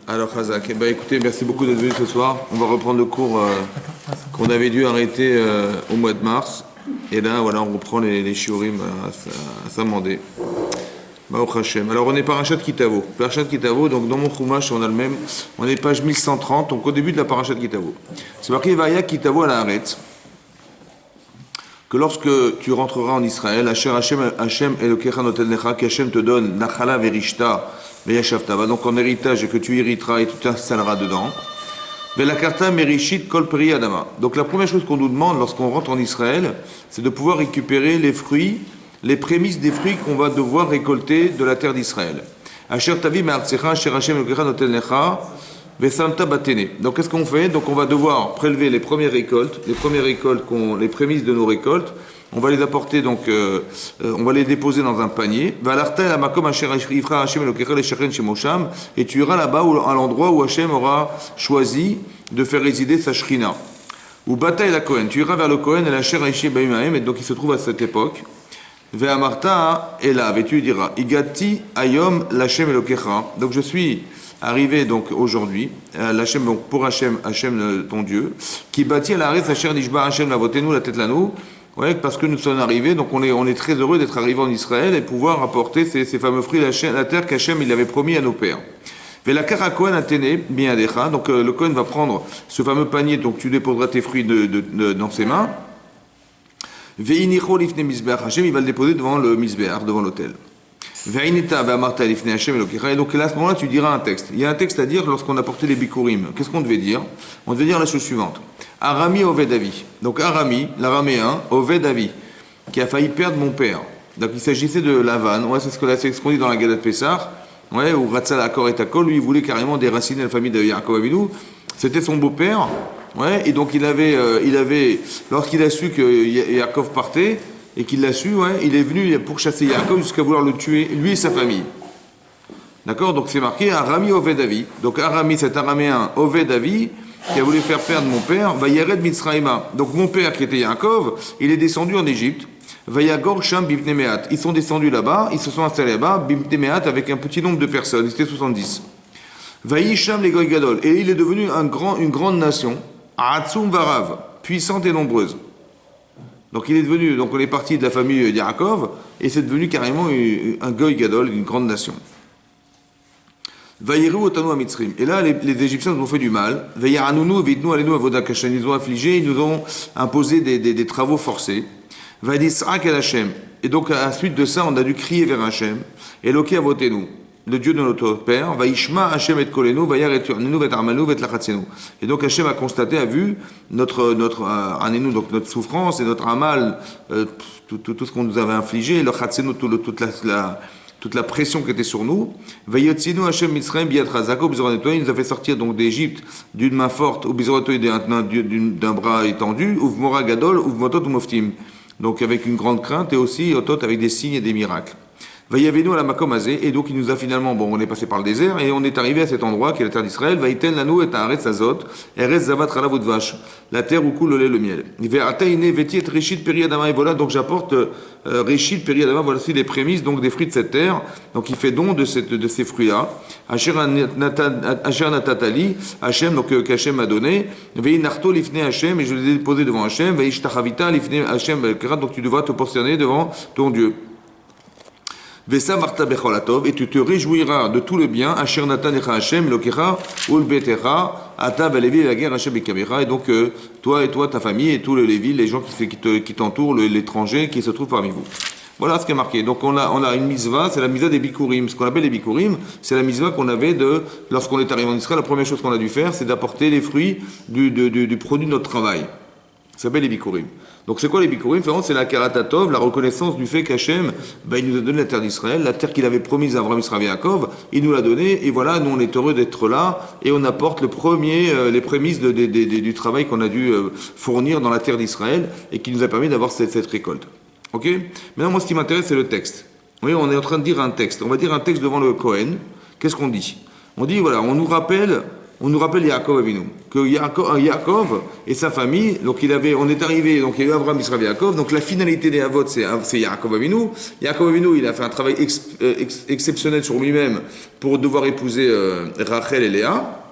Alors, Khazak, eh ben, écoutez, merci beaucoup d'être venu ce soir. On va reprendre le cours qu'on avait dû arrêter au mois de mars. Et là, voilà, on reprend les shiurim à s'amender. Baruch Hashem. Alors, on est Parashat Kitavo. Parashat Kitavo, donc dans mon Chumash, on a le même. On est page 1130, donc au début de la Parashat Kitavo. C'est marqué Vaya Kitavo à la Haaretz. Que lorsque tu rentreras en Israël, Hashem Elokecha notel necha, qu'Hashem te donne Nachala verishta veyashavtava, donc en héritage et que tu hériteras et tu t'installeras dedans. Velakarta merishit kol peri adama. Donc la première chose qu'on nous demande lorsqu'on rentre en Israël, c'est de pouvoir récupérer les fruits, les prémices des fruits qu'on va devoir récolter de la terre d'Israël. Asher tavi me'artsecha, asher Hashem Elokecha notel necha. Donc qu'est-ce qu'on fait? Donc on va devoir prélever les premières récoltes, les prémices de nos récoltes. On va les apporter, donc on va les déposer dans un panier. Et tu iras là-bas à l'endroit où Hachem aura choisi de faire résider sa shrina. Ou bataille la Kohen. Tu iras vers le Kohen et la Sher Aïché Baïmahem, et donc il se trouve à cette époque. Ve'amarta elav, et tu diras Igati ayom l'Hachem Elokecha. Donc je suis arrivé donc aujourd'hui, l'Hachem, donc pour Hachem ton Dieu, qui bâtit à la Haaretz Asher Nishba Hachem Lavotenu la tête l'anneau, ouais, parce que nous sommes arrivés, donc on est très heureux d'être arrivés en Israël et pouvoir apporter ces fameux fruits de la terre qu'Hachem il avait promis à nos pères. Velakara Kohen Atene Biadecha, donc le Kohen va prendre ce fameux panier, donc tu déposeras tes fruits dans ses mains. Veinicho lifne Mizbeach Hachem, il va le déposer devant le Mizbeach, devant l'autel. Et donc là, à ce moment-là, tu diras un texte. Il y a un texte à dire lorsqu'on a porté les bikurim. Qu'est-ce qu'on devait dire? On devait dire la chose suivante. Arami Ovedavi. Donc Arami, l'araméen, Ovedavi, qui a failli perdre mon père. Donc il s'agissait de Lavan. Ouais, c'est ce qu'on dit dans la Gadat Pessah. Ouais, où Ratzal Akor et Takol, lui, il voulait carrément déraciner la famille de Yaakov Avinu. C'était son beau-père. Ouais, et donc il avait, lorsqu'il a su que Yaakov partait, et qu'il l'a su, ouais, il est venu pour chasser Yaakov jusqu'à vouloir le tuer, lui et sa famille. D'accord? Donc c'est marqué Arami Ovedavi. Donc Arami, cet araméen Ovedavi, qui a voulu faire perdre mon père, va Yared Mitzraïma. Donc mon père, qui était Yaakov, il est descendu en Égypte. Va Yagor Sham Bibnemeat. Ils sont descendus là-bas, ils se sont installés là-bas, Bibnemeat, avec un petit nombre de personnes, ils étaient 70. Va Yisham les Goy Gadol. Et il est devenu une grande nation, Atsum Varav, puissante et nombreuse. Donc il est devenu, donc on est parti de la famille d'Yaakov, et c'est devenu carrément un goy gadol, une grande nation. Vayiru otanu amitzrim. Et là, les Égyptiens nous ont fait du mal. Vayaranunu vitnu alenu avoda kashem. Ils nous ont affligés, ils nous ont imposé des travaux forcés. Vaidisrak el Hashem. Et donc à la suite de ça, on a dû crier vers Hashem. Eloke avotenu, le Dieu de notre Père. Vaishma Hashem et kolenu, vayareturnenu vetarmanu vetlachatzenu. Et donc Hashem a constaté, a vu notre anenu, donc notre souffrance et notre amal, tout ce qu'on nous avait infligé, le chatzenu, toute la pression qui était sur nous. Vayotzinu Hashem Mitzrayim biatrazako bizoroneto, il nous a fait sortir donc d'Égypte d'une main forte, ou bizoroneto d'un bras étendu, ou vmora gadol, ou vmotot ou moftim. Donc avec une grande crainte et aussi otot avec des signes et des miracles. Vayavenu à la Makom Azé, et donc il nous a finalement, on est passé par le désert, et on est arrivé à cet endroit qui est la terre d'Israël, Vaïten Lanou et Haaretz Azot, Eretz Zavat Chalav Udvash, la terre où coule le lait et le miel. Ve'ataine Veti et Reshit Peri Adama, et voilà, donc j'apporte Reshit Peri Adama, voici les prémices donc des fruits de cette terre, donc il fait don de ces fruits-là. Asher Natatali, Hashem, donc qu'Hashem m'a donné, Ve'inarto Lifne Hashem, et je les ai déposés devant Hashem, Ve'ishtachavita Lifne Hashem, donc tu devras te prosterner devant ton Dieu. Vesa Marta Becholatov, et tu te réjouiras de tout le bien, Asher Natan Echa Hashem, Lokecha, Ulbetecha, Ata Valevi, la guerre Hashem Bekabecha, et donc toi, ta famille, et tous les Lévi, les gens qui t'entourent, l'étranger qui se trouve parmi vous. Voilà ce qui est marqué. Donc on a une mitzvah, c'est la mitzvah des bikurim. Ce qu'on appelle les bikurim, c'est la mitzvah qu'on avait lorsqu'on est arrivé en Israël, la première chose qu'on a dû faire, c'est d'apporter les fruits du produit de notre travail. Ça s'appelle les bikurim. Donc c'est quoi les bikurim? C'est la karatatov, la reconnaissance du fait qu'Hachem, il nous a donné la terre d'Israël, la terre qu'il avait promise à Abraham, Israël et Yaakov, il nous l'a donnée, et voilà, nous on est heureux d'être là, et on apporte les prémices du travail qu'on a dû fournir dans la terre d'Israël, et qui nous a permis d'avoir cette récolte. Ok? Maintenant, moi ce qui m'intéresse, c'est le texte. Oui, on est en train de dire un texte. On va dire un texte devant le Kohen. Qu'est-ce qu'on dit? On dit, voilà, on nous rappelle on nous rappelle Yaakov Avinu, que Yaakov et sa famille, donc on est arrivé, donc il y a eu Abraham, Israël et Yaakov, donc la finalité des Avot, c'est Yaakov Avinu. Yaakov Avinu, il a fait un travail exceptionnel sur lui-même pour devoir épouser Rachel et Léa,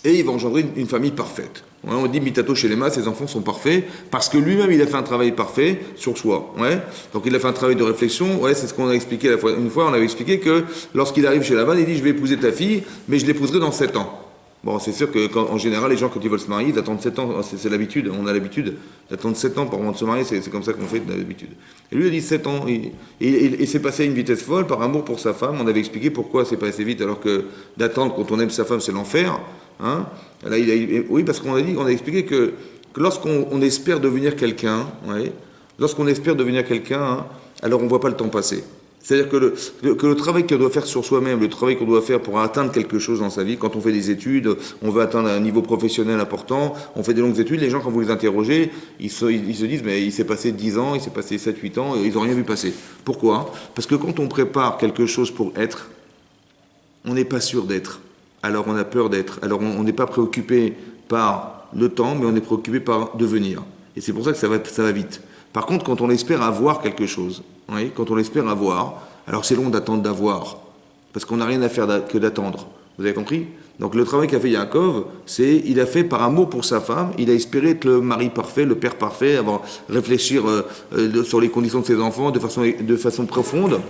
et il va engendrer une famille parfaite. Ouais, on dit Mitato chez Lema, ses enfants sont parfaits, parce que lui-même il a fait un travail parfait sur soi. Ouais. Donc il a fait un travail de réflexion, ouais, c'est ce qu'on a expliqué une fois, on avait expliqué que lorsqu'il arrive chez Lavan, il dit je vais épouser ta fille, mais je l'épouserai dans 7 ans. Bon, c'est sûr que en général, les gens quand ils veulent se marier, ils attendent 7 ans, c'est l'habitude, on a l'habitude d'attendre 7 ans pour avant de se marier, c'est comme ça qu'on fait d'habitude. Et lui il a dit 7 ans, et c'est passé à une vitesse folle par amour pour sa femme, on avait expliqué pourquoi c'est passé vite alors que d'attendre quand on aime sa femme c'est l'enfer. Hein? Là, oui, parce qu'on a expliqué que lorsqu'on espère devenir quelqu'un, ouais, lorsqu'on espère devenir quelqu'un, hein, alors on ne voit pas le temps passer. C'est-à-dire que le travail qu'on doit faire sur soi-même, le travail qu'on doit faire pour atteindre quelque chose dans sa vie, quand on fait des études, on veut atteindre un niveau professionnel important, on fait des longues études, les gens, quand vous les interrogez, ils se disent, mais il s'est passé 10 ans, il s'est passé 7-8 ans, et ils n'ont rien vu passer. Pourquoi? Parce que quand on prépare quelque chose pour être, on n'est pas sûr d'être. Alors on a peur d'être. Alors on n'est pas préoccupé par le temps, mais on est préoccupé par devenir. Et c'est pour ça que ça va vite. Par contre, quand on espère avoir quelque chose, oui, quand on espère avoir, alors c'est long d'attendre d'avoir, parce qu'on n'a rien à faire que d'attendre. Vous avez compris? Donc le travail qu'a fait Yaakov, il a fait par amour pour sa femme, il a espéré être le mari parfait, le père parfait, avoir réfléchir sur les conditions de ses enfants de façon profonde.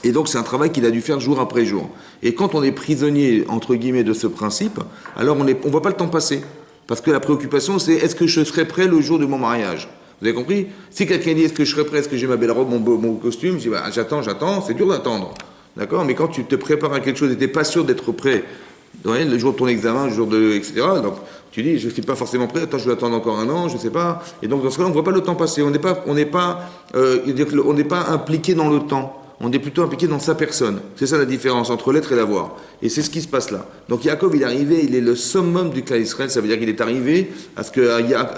Et donc c'est un travail qu'il a dû faire jour après jour. Et quand on est prisonnier, entre guillemets, de ce principe, alors on ne voit pas le temps passer. Parce que la préoccupation, c'est est-ce que je serai prêt le jour de mon mariage? Vous avez compris? Si quelqu'un dit est-ce que je serai prêt, est-ce que j'ai ma belle robe, mon costume, je dis bah, j'attends, c'est dur d'attendre. D'accord? Mais quand tu te prépares à quelque chose et tu n'es pas sûr d'être prêt, ouais, le jour de ton examen, le jour de. Etc. Donc tu dis je ne suis pas forcément prêt, attends, je vais attendre encore un an, je ne sais pas. Et donc dans ce cas-là, on ne voit pas le temps passer. On n'est pas impliqué dans le temps. On est plutôt impliqué dans sa personne. C'est ça la différence entre l'être et l'avoir. Et c'est ce qui se passe là. Donc Yaakov, il est arrivé, il est le summum du clan Israël. Ça veut dire qu'il est arrivé à ce que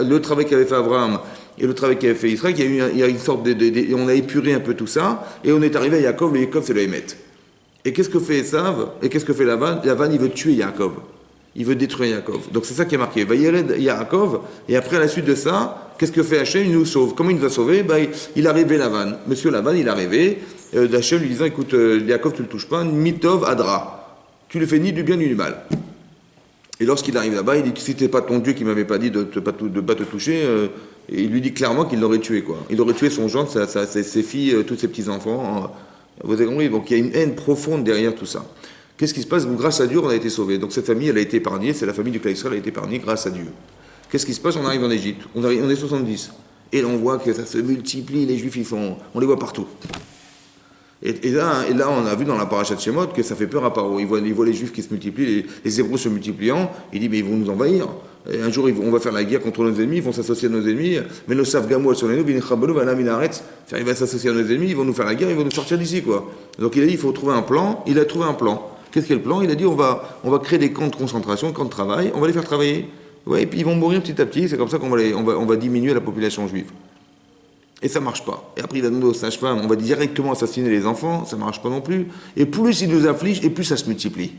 le travail qu'avait fait Abraham et le travail qu'avait fait Israël, il y a une sorte on a épuré un peu tout ça, et on est arrivé à Yaakov. Le Yaakov, c'est le Hémet. Et qu'est-ce que fait Esav? Et qu'est-ce que fait Lavan? Lavan, il veut tuer Yaakov. Il veut détruire Yaakov. Donc c'est ça qui est marqué. Vayered Yaakov. Et après, à la suite de ça, qu'est-ce que fait Hachem? Il nous sauve. Comment il nous a sauvés? Il a rêvé Lavan. Monsieur Lavan, il a rêvé d'Hachem lui disant, écoute, Yaakov, tu ne le touches pas. Mitov Adra. Tu le fais ni du bien ni du mal. Et lorsqu'il arrive là-bas, il dit, si c'était pas ton Dieu qui m'avait pas dit de pas te toucher, et il lui dit clairement qu'il l'aurait tué, quoi. Il aurait tué son gendre, ses filles, tous ses petits-enfants. Vous avez compris? Donc il y a une haine profonde derrière tout ça. Qu'est-ce qui se passe? Grâce à Dieu, on a été sauvés. Donc cette famille, elle a été épargnée, c'est la famille du clan Israël, elle a été épargnée grâce à Dieu. Qu'est-ce qui se passe? On arrive en Égypte, on est 70. Et là, on voit que ça se multiplie, les Juifs, on les voit partout. Et là, on a vu dans la paracha de Shemot que ça fait peur à Paro. Il voit les Juifs qui se multiplient, les Hébreux se multipliant, il dit, mais ils vont nous envahir. Et un jour, on va faire la guerre contre nos ennemis, ils vont s'associer à nos ennemis, mais le savent Gamou sur les nous, il va s'associer à nos ennemis, ils vont nous faire la guerre, ils vont nous sortir d'ici, quoi. Donc il a dit, il faut trouver un plan, il a trouvé un plan. Qu'est-ce qu'est le plan? Il a dit, on va créer des camps de concentration, camps de travail, on va les faire travailler. Ouais, et puis ils vont mourir petit à petit, c'est comme ça qu'on va diminuer la population juive. Et ça marche pas. Et après, il va demander aux sages-femmes, on va directement assassiner les enfants, ça marche pas non plus. Et plus ils nous affligent, et plus ça se multiplie.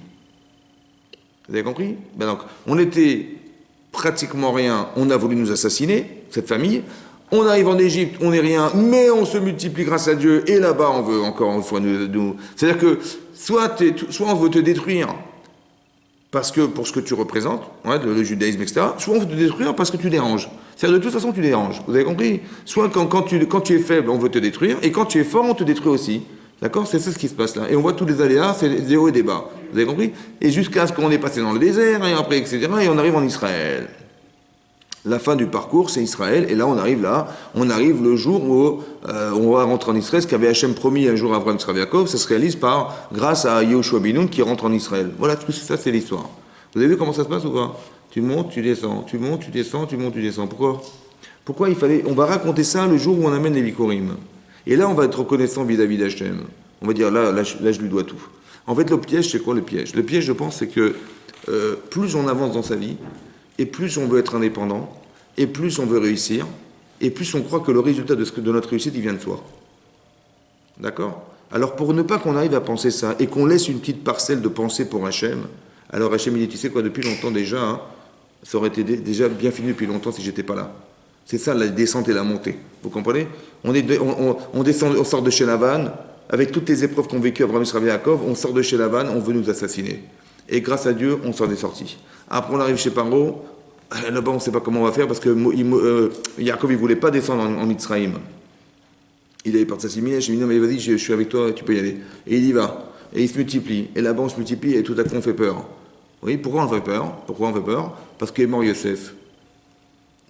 Vous avez compris? Donc, on était pratiquement rien, on a voulu nous assassiner, cette famille. On arrive en Égypte, on n'est rien, mais on se multiplie grâce à Dieu, et là-bas, on veut encore une fois nous... C'est-à-dire que soit on veut te détruire parce que pour ce que tu représentes, ouais, le judaïsme, etc., soit on veut te détruire parce que tu déranges. C'est-à-dire de toute façon, tu déranges. Vous avez compris? Soit quand tu es faible, on veut te détruire, et quand tu es fort, on te détruit aussi. D'accord? C'est ça ce qui se passe là. Et on voit tous les aléas, c'est des hauts et des bas. Vous avez compris? Et jusqu'à ce qu'on est passé dans le désert, et après, etc., et on arrive en Israël. La fin du parcours, c'est Israël, et là, on arrive le jour où on va rentrer en Israël, ce qu'avait Hachem promis un jour à Abraham, Yitzhak, Yaakov, ça se réalise grâce à Yehoshua ben Nun qui rentre en Israël. Voilà, tout ça, c'est l'histoire. Vous avez vu comment ça se passe ou pas? Tu montes, tu descends, tu montes, tu descends, tu montes, tu descends. Pourquoi on va raconter ça le jour où on amène les Bikurim. Et là, on va être reconnaissant vis-à-vis d'Hachem. On va dire, là, je lui dois tout. En fait, le piège, c'est quoi le piège? Le piège, je pense, c'est que plus on avance dans sa vie, et plus on veut être indépendant, et plus on veut réussir, et plus on croit que le résultat de notre réussite, il vient de soi. D'accord? Alors pour ne pas qu'on arrive à penser ça, et qu'on laisse une petite parcelle de pensée pour Hachem, Alors Hachem il dit, tu sais quoi, depuis longtemps déjà, hein, ça aurait été déjà bien fini depuis longtemps si j'étais pas là. C'est ça la descente et la montée. Vous comprenez? On descend, on sort de chez Lavan, avec toutes les épreuves qu'ont vécues Abraham, Israël et Yaakov, on sort de chez Lavan, on veut nous assassiner. Et grâce à Dieu, on s'en est sorti. Après on arrive chez Paro, là-bas on ne sait pas comment on va faire parce que Yaakov il ne voulait pas descendre en Mitzrayim. Il avait peur de s'assimiler, je lui ai dit non mais vas-y, je suis avec toi, tu peux y aller. Et il y va. Et il se multiplie. Et là-bas on se multiplie et tout à coup on fait peur. Oui, pourquoi on fait peur? Pourquoi on fait peur? Parce qu'il est mort Yosef.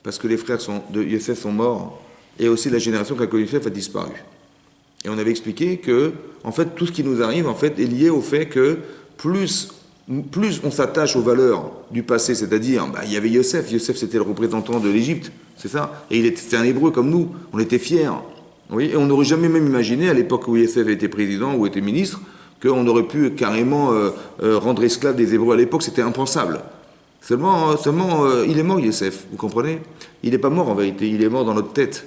Parce que les frères de Yosef sont morts. Et aussi la génération qui a connu Yosef a disparu. Et on avait expliqué que, en fait, tout ce qui nous arrive, en fait, est lié au fait que plus on s'attache aux valeurs du passé, c'est-à-dire, il y avait Yosef. Yosef, c'était le représentant de l'Égypte, c'est ça. Et c'était un Hébreu comme nous. On était fiers. Oui, et on n'aurait jamais même imaginé, à l'époque où Yosef était président ou était ministre, qu'on aurait pu carrément rendre esclaves des Hébreux. À l'époque, c'était impensable. Seulement, il est mort, Yosef, vous comprenez? Il n'est pas mort en vérité, il est mort dans notre tête.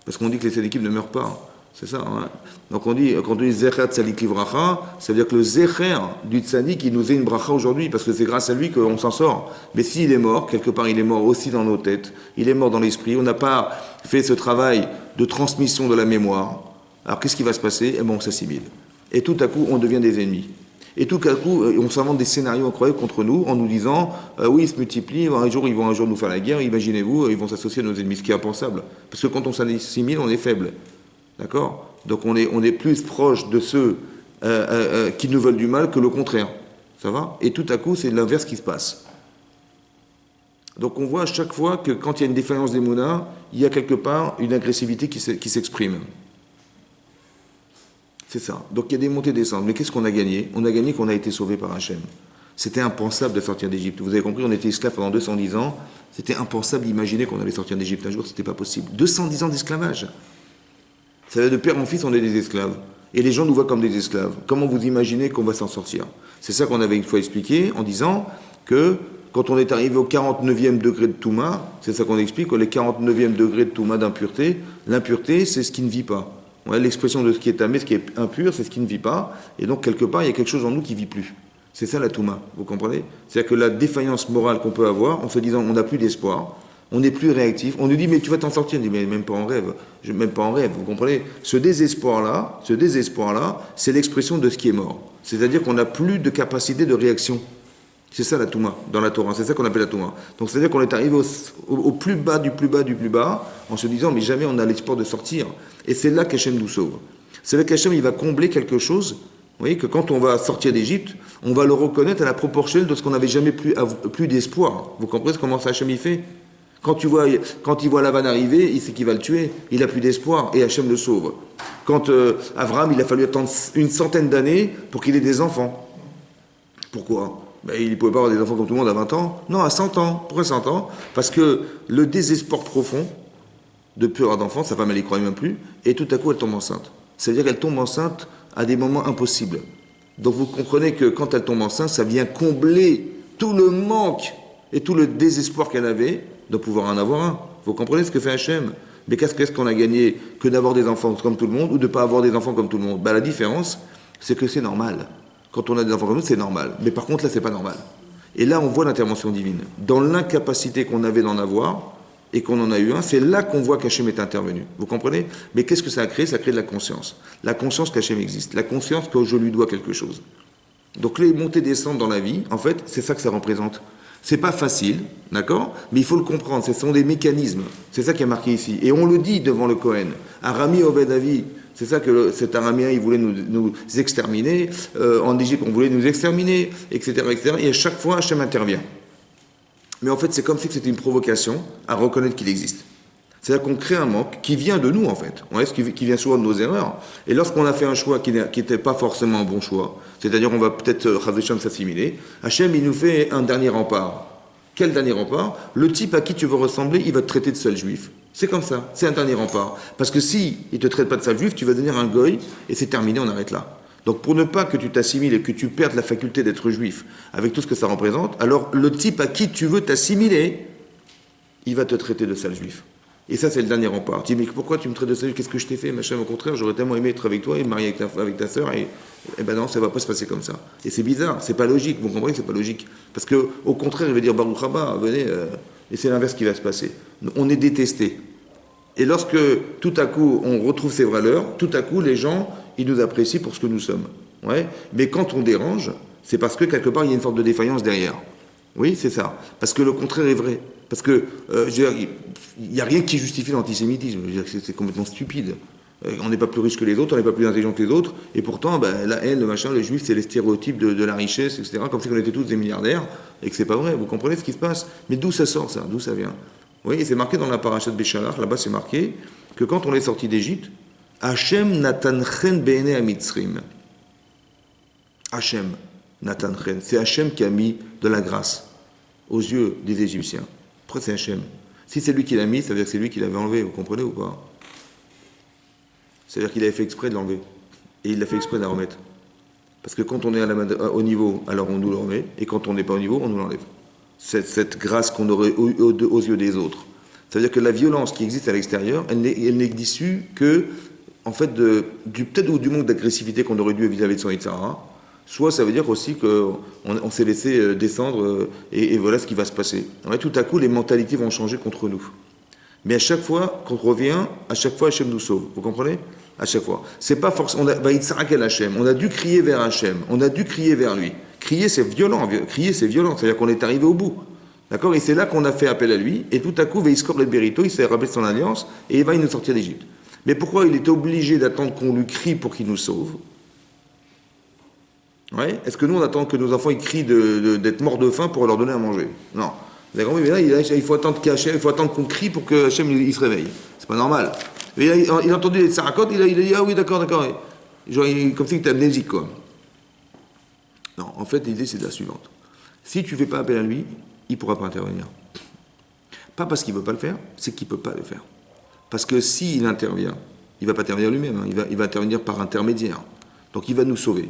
Parce qu'on dit que les tzadikim ne meurent pas. C'est ça. Hein. Donc on dit, quand on dit Zecher Tzadik Livracha, ça veut dire que le Zecher du Tzadik, il nous est une bracha aujourd'hui, parce que c'est grâce à lui qu'on s'en sort. Mais s'il est mort, quelque part il est mort aussi dans nos têtes, il est mort dans l'esprit, on n'a pas fait ce travail de transmission de la mémoire. Alors qu'est-ce qui va se passer? Eh bien on s'assimile. Et tout à coup, on devient des ennemis. Et tout à coup, on s'invente des scénarios incroyables contre nous en nous disant oui, ils se multiplient, ils vont un jour nous faire la guerre, imaginez-vous, ils vont s'associer à nos ennemis, ce qui est impensable. Parce que quand on s'assimile, on est faible. D'accord? Donc on est plus proche de ceux qui nous veulent du mal que le contraire. Ça va? Et tout à coup, c'est l'inverse qui se passe. Donc on voit à chaque fois que quand il y a une défaillance des Mouna, il y a quelque part une agressivité qui s'exprime. C'est ça. Donc il y a des montées et des descentes. Mais qu'est-ce qu'on a gagné? On a gagné qu'on a été sauvé par Hachem. C'était impensable de sortir d'Égypte. Vous avez compris, on était esclaves pendant 210 ans. C'était impensable d'imaginer qu'on allait sortir d'Égypte un jour. C'était pas possible. 210 ans d'esclavage. Ça veut dire de père en fils, on est des esclaves. Et les gens nous voient comme des esclaves. Comment vous imaginez qu'on va s'en sortir? C'est ça qu'on avait une fois expliqué en disant que quand on est arrivé au 49e degré de Touma, c'est ça qu'on explique, les 49e degré de Touma d'impureté, l'impureté, c'est ce qui ne vit pas. Ouais, l'expression de ce qui est tamé, ce qui est impur, c'est ce qui ne vit pas. Et donc, quelque part, il y a quelque chose en nous qui ne vit plus. C'est ça la Touma, vous comprenez? C'est-à-dire que la défaillance morale qu'on peut avoir en se disant on n'a plus d'espoir, on n'est plus réactif, on nous dit mais tu vas t'en sortir, on dit mais même pas en rêve, même pas en rêve, vous comprenez? Ce désespoir-là, c'est l'expression de ce qui est mort. C'est-à-dire qu'on n'a plus de capacité de réaction. C'est ça la Touma, dans la Torah, c'est ça qu'on appelle la Touma. Donc c'est-à-dire qu'on est arrivé au plus bas du plus bas du plus bas, en se disant mais jamais on a l'espoir de sortir. Et c'est là qu'Hachem nous sauve. C'est là qu'Hachem il va combler quelque chose, vous voyez, que quand on va sortir d'Égypte, on va le reconnaître à la proportionnelle de ce qu'on n'avait jamais plus d'espoir. Vous comprenez comment ça Hachem il fait? Quand il voit Lavan arriver, il sait qu'il va le tuer, il n'a plus d'espoir, et Hachem le sauve. Quand Abraham, il a fallu attendre une centaine d'années pour qu'il ait des enfants. Pourquoi? Il ne pouvait pas avoir des enfants comme tout le monde à 20 ans. Non, à 100 ans. Pourquoi 100 ans? Parce que le désespoir profond de plus avoir d'enfants, sa femme, elle n'y croyait même plus, et tout à coup, elle tombe enceinte. Ça veut dire qu'elle tombe enceinte à des moments impossibles. Donc vous comprenez que quand elle tombe enceinte, ça vient combler tout le manque et tout le désespoir qu'elle avait de pouvoir en avoir un. Vous comprenez ce que fait Hachem? Mais qu'est-ce qu'on a gagné que d'avoir des enfants comme tout le monde ou de ne pas avoir des enfants comme tout le monde? La différence, c'est que c'est normal. Quand on a des enfants comme nous, c'est normal. Mais par contre, là, c'est pas normal. Et là, on voit l'intervention divine. Dans l'incapacité qu'on avait d'en avoir, et qu'on en a eu un, c'est là qu'on voit qu'Hachem est intervenu. Vous comprenez? Mais qu'est-ce que ça a créé? Ça a créé de la conscience. La conscience qu'Hachem existe. La conscience que je lui dois quelque chose. Donc les montées et descentes dans la vie, en fait, c'est ça que ça représente. C'est pas facile, d'accord? Mais il faut le comprendre. Ce sont des mécanismes. C'est ça qui est marqué ici. Et on le dit devant le Kohen. Arami Oved Avi. C'est ça que cet araméen, il voulait nous exterminer. En Égypte, on voulait nous exterminer, etc., etc. Et à chaque fois, Hachem intervient. Mais en fait, c'est comme si c'était une provocation à reconnaître qu'il existe. C'est-à-dire qu'on crée un manque qui vient de nous, en fait. Qui vient souvent de nos erreurs. Et lorsqu'on a fait un choix qui n'était pas forcément un bon choix, c'est-à-dire on va peut-être, Chazécham, s'assimiler, Hachem, il nous fait un dernier rempart. Quel dernier rempart? Le type à qui tu veux ressembler, il va te traiter de sale juif. C'est comme ça, c'est un dernier rempart. Parce que si il ne te traite pas de sale juif, tu vas devenir un goy, et c'est terminé, on arrête là. Donc pour ne pas que tu t'assimiles et que tu perdes la faculté d'être juif, avec tout ce que ça représente, alors le type à qui tu veux t'assimiler, il va te traiter de sale juif. Et ça, c'est le dernier rempart. Tu dis, mais pourquoi tu me traites de sadique? Qu'est-ce que je t'ai fait, machin? Au contraire, j'aurais tellement aimé être avec toi et me marier avec ta sœur. Et ben non, ça va pas se passer comme ça. Et c'est bizarre, c'est pas logique. Vous comprenez que c'est pas logique. Parce que, au contraire, il va dire, Baruch Haba, venez, et c'est l'inverse qui va se passer. On est détesté. Et lorsque, tout à coup, on retrouve ses valeurs, tout à coup, les gens, ils nous apprécient pour ce que nous sommes. Ouais. Mais quand on dérange, c'est parce que, quelque part, il y a une forme de défaillance derrière. Oui, c'est ça. Parce que le contraire est vrai. Parce que, il n'y a rien qui justifie l'antisémitisme. C'est complètement stupide. On n'est pas plus riche que les autres, on n'est pas plus intelligent que les autres, et pourtant, ben, la haine, le machin, les juifs, c'est les stéréotypes de la richesse, etc., comme si on était tous des milliardaires, et que c'est pas vrai. Vous comprenez ce qui se passe? Mais d'où ça sort, ça? D'où ça vient? Oui, et c'est marqué dans la paracha de Béchalach, là-bas c'est marqué, que quand on est sorti d'Égypte, Hachem natanchen be'ene amitzrim. Hachem natanchen. C'est Hachem qui a mis de la grâce aux yeux des Égyptiens. Pourquoi c'est Hachem? Si c'est lui qui l'a mis, ça veut dire que c'est lui qui l'avait enlevé, vous comprenez ou pas? C'est-à-dire qu'il avait fait exprès de l'enlever. Et il l'a fait exprès de la remettre. Parce que quand on est au niveau, alors on nous le remet, et quand on n'est pas au niveau, on nous l'enlève. Cette grâce qu'on aurait aux yeux des autres. Ça veut dire que la violence qui existe à l'extérieur, elle n'est issue que, en fait, peut-être du manque d'agressivité qu'on aurait dû vis-à-vis de son Yitzhara, soit ça veut dire aussi qu'on s'est laissé descendre, et voilà ce qui va se passer. Ouais, tout à coup, les mentalités vont changer contre nous. Mais à chaque fois qu'on revient, à chaque fois, Hachem nous sauve. Vous comprenez? À chaque fois. C'est pas forcément. On a dû crier vers Hachem. On a dû crier vers lui. Crier, c'est violent. Crier, c'est violent. C'est-à-dire qu'on est arrivé au bout. D'accord? Et c'est là qu'on a fait appel à lui. Et tout à coup, Veiskor et Berito, il s'est rappelé son alliance et il va nous sortir d'Égypte. Mais pourquoi il était obligé d'attendre qu'on lui crie pour qu'il nous sauve? Ouais? Est-ce que nous, on attend que nos enfants ils crient d'être morts de faim pour leur donner à manger? Non. Vous avez compris? Mais là, il faut attendre qu'on crie pour que Hachem il se réveille. C'est pas normal. Mais il a entendu les Sarakot, il a dit ah oui, d'accord. Genre, comme si il était amnésique, quoi. Non, en fait, l'idée c'est de la suivante. Si tu ne fais pas appel à lui, il ne pourra pas intervenir. Pas parce qu'il ne veut pas le faire, c'est qu'il ne peut pas le faire. Parce que s'il intervient, il ne va pas intervenir lui-même, hein, il va intervenir par intermédiaire. Donc il va nous sauver.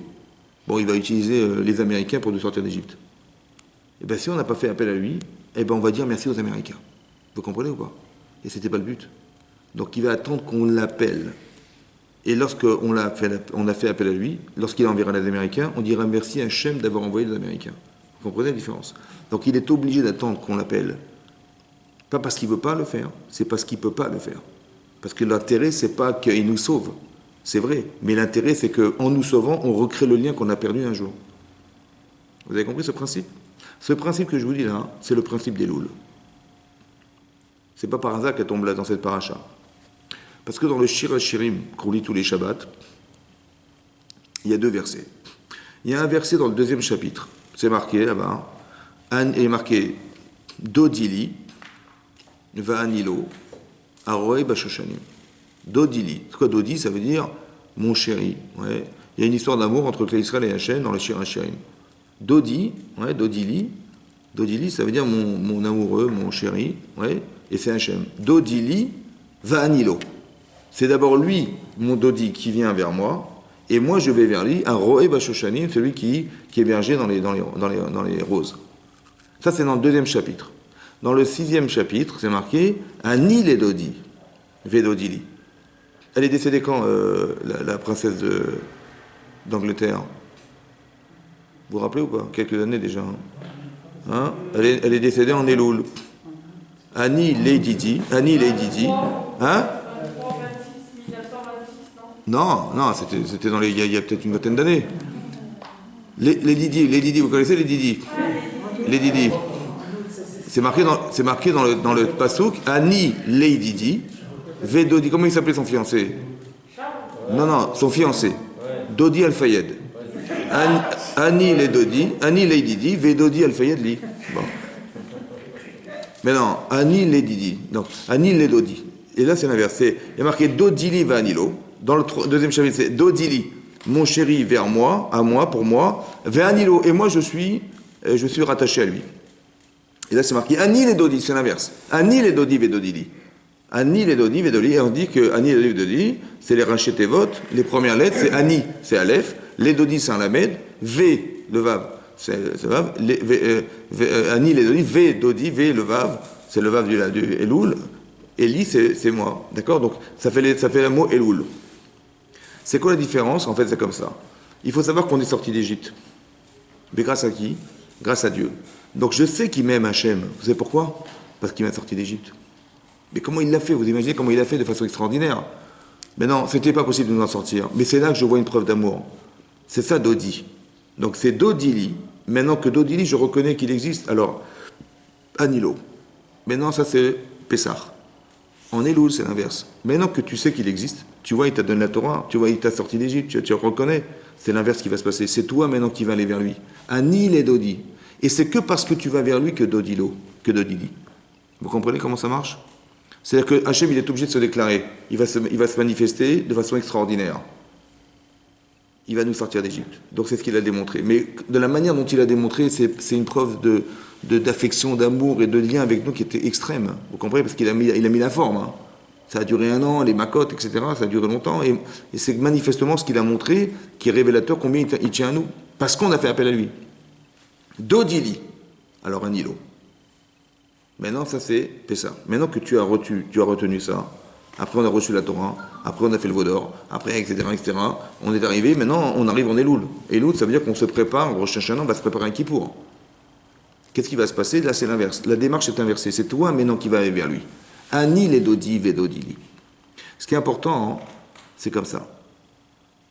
Bon, il va utiliser les Américains pour nous sortir d'Égypte. Et bien si on n'a pas fait appel à lui, eh ben on va dire merci aux Américains. Vous comprenez ou pas? Et c'était pas le but. Donc il va attendre qu'on l'appelle. Et lorsqu'on a fait appel à lui, lorsqu'il enverra les Américains, on dira merci à Hachem d'avoir envoyé les Américains. Vous comprenez la différence? Donc il est obligé d'attendre qu'on l'appelle. Pas parce qu'il ne veut pas le faire, c'est parce qu'il ne peut pas le faire. Parce que l'intérêt, c'est pas qu'il nous sauve. C'est vrai. Mais l'intérêt, c'est qu'en nous sauvant, on recrée le lien qu'on a perdu un jour. Vous avez compris ce principe? Ce principe que je vous dis là, c'est le principe des louls. C'est pas par hasard qu'elle tombe là dans cette paracha. Parce que dans le Shir HaShirim, qu'on lit tous les Shabbats, il y a deux versets. Il y a un verset dans le 2e chapitre. C'est marqué là-bas. Il est marqué Dodili, Va'anilo, Aroe Bashoshanim. Dodili. C'est quoi Dodi? Ça veut dire mon chéri. Ouais. Il y a une histoire d'amour entre Klal Israël et Hachem dans le Shir HaShirim. Dodi, ouais, Dodili. Dodili, ça veut dire mon amoureux, mon chéri. Ouais, et c'est Hachem. Dodili, Va'anilo. C'est d'abord lui, mon Dodi, qui vient vers moi, et moi je vais vers lui, un Roé Bashoshanim, celui qui est berger dans les roses. Ça c'est dans le 2e chapitre. Dans le 6e chapitre, c'est marqué Ani le Dodi, Vedodili. Elle est décédée quand, la princesse d'Angleterre? Vous vous rappelez ou pas? Quelques années déjà. Hein? Elle est décédée en Elul. Annie Lady Di. Hein? Non, c'était il y a peut-être une vingtaine d'années. Les Didi, vous connaissez les Didi? Les Didi. C'est marqué dans le Passouk, Annie Lady Di, Vedodi. Comment il s'appelait son fiancé? Non, son fiancé. Dodi Al-Fayed. Annie Lady Di, Vedodi Al-Fayed li. Bon. Mais non, Annie Lady Di. Donc, Annie Ledodi. Et là, c'est l'inverse. Il y a marqué Dodili Vanilo. Dans le 2e chapitre, c'est Dodili, mon chéri vers moi, à moi, pour moi, Vanilo, et moi je suis rattaché à lui. Et là c'est marqué Ani les Dodi, c'est l'inverse. Ani les Dodi Vedodili. Ani les Dodi Vedodili, et on dit que Ani les Dodi Vedodili, c'est les Rachetevot, les premières lettres, c'est Ani, c'est Aleph, les Dodi c'est un Lamed, V, le Vav, c'est le Vav, Ani les Dodi, V, Dodi, V, le Vav, c'est le Vav du Elul, Eli, c'est moi. D'accord? Donc, ça fait le mot Elul. C'est quoi la différence? En fait, c'est comme ça. Il faut savoir qu'on est sorti d'Égypte. Mais grâce à qui? Grâce à Dieu. Donc, je sais qu'il m'aime Hachem. Vous savez pourquoi? Parce qu'il m'a sorti d'Égypte. Mais comment il l'a fait? Vous imaginez comment il l'a fait de façon extraordinaire? Mais non, c'était pas possible de nous en sortir. Mais c'est là que je vois une preuve d'amour. C'est ça, Dodi. Donc, c'est Dodili. Maintenant que Dodili, je reconnais qu'il existe. Alors, Anilo. Maintenant, ça, c'est Pessah. En Elul, c'est l'inverse. Maintenant que tu sais qu'il existe, tu vois, il t'a donné la Torah, tu vois, il t'a sorti d'Égypte, tu le reconnais. C'est l'inverse qui va se passer. C'est toi maintenant qui vas aller vers lui. Anil et Dodi. Et c'est que parce que tu vas vers lui que Dodilo, que Dodili. Vous comprenez comment ça marche? C'est-à-dire que Hachem, il est obligé de se déclarer. Il va se manifester de façon extraordinaire. Il va nous sortir d'Égypte. Donc c'est ce qu'il a démontré. Mais de la manière dont il a démontré, c'est une preuve d'affection, d'amour et de lien avec nous qui était extrême. Vous comprenez? Parce qu'il a mis la forme. Hein. Ça a duré 1 an, les macotes, etc. Ça a duré longtemps. Et c'est manifestement ce qu'il a montré qui est révélateur combien il tient à nous. Parce qu'on a fait appel à lui. Dodili. Alors un îlot. Maintenant, ça c'est Pessah. Maintenant que tu as retenu ça, après on a reçu la Torah, après on a fait le Vaudor, après, etc., etc., on est arrivé, maintenant on arrive en Elul. Elul, ça veut dire qu'on se prépare, Rosh Hashanah, on va se préparer un Kippour. Qu'est-ce qui va se passer? Là, c'est l'inverse. La démarche est inversée. C'est toi maintenant qui vas aller vers lui. Ani les dodi vedodili. Ce qui est important, hein, c'est comme ça.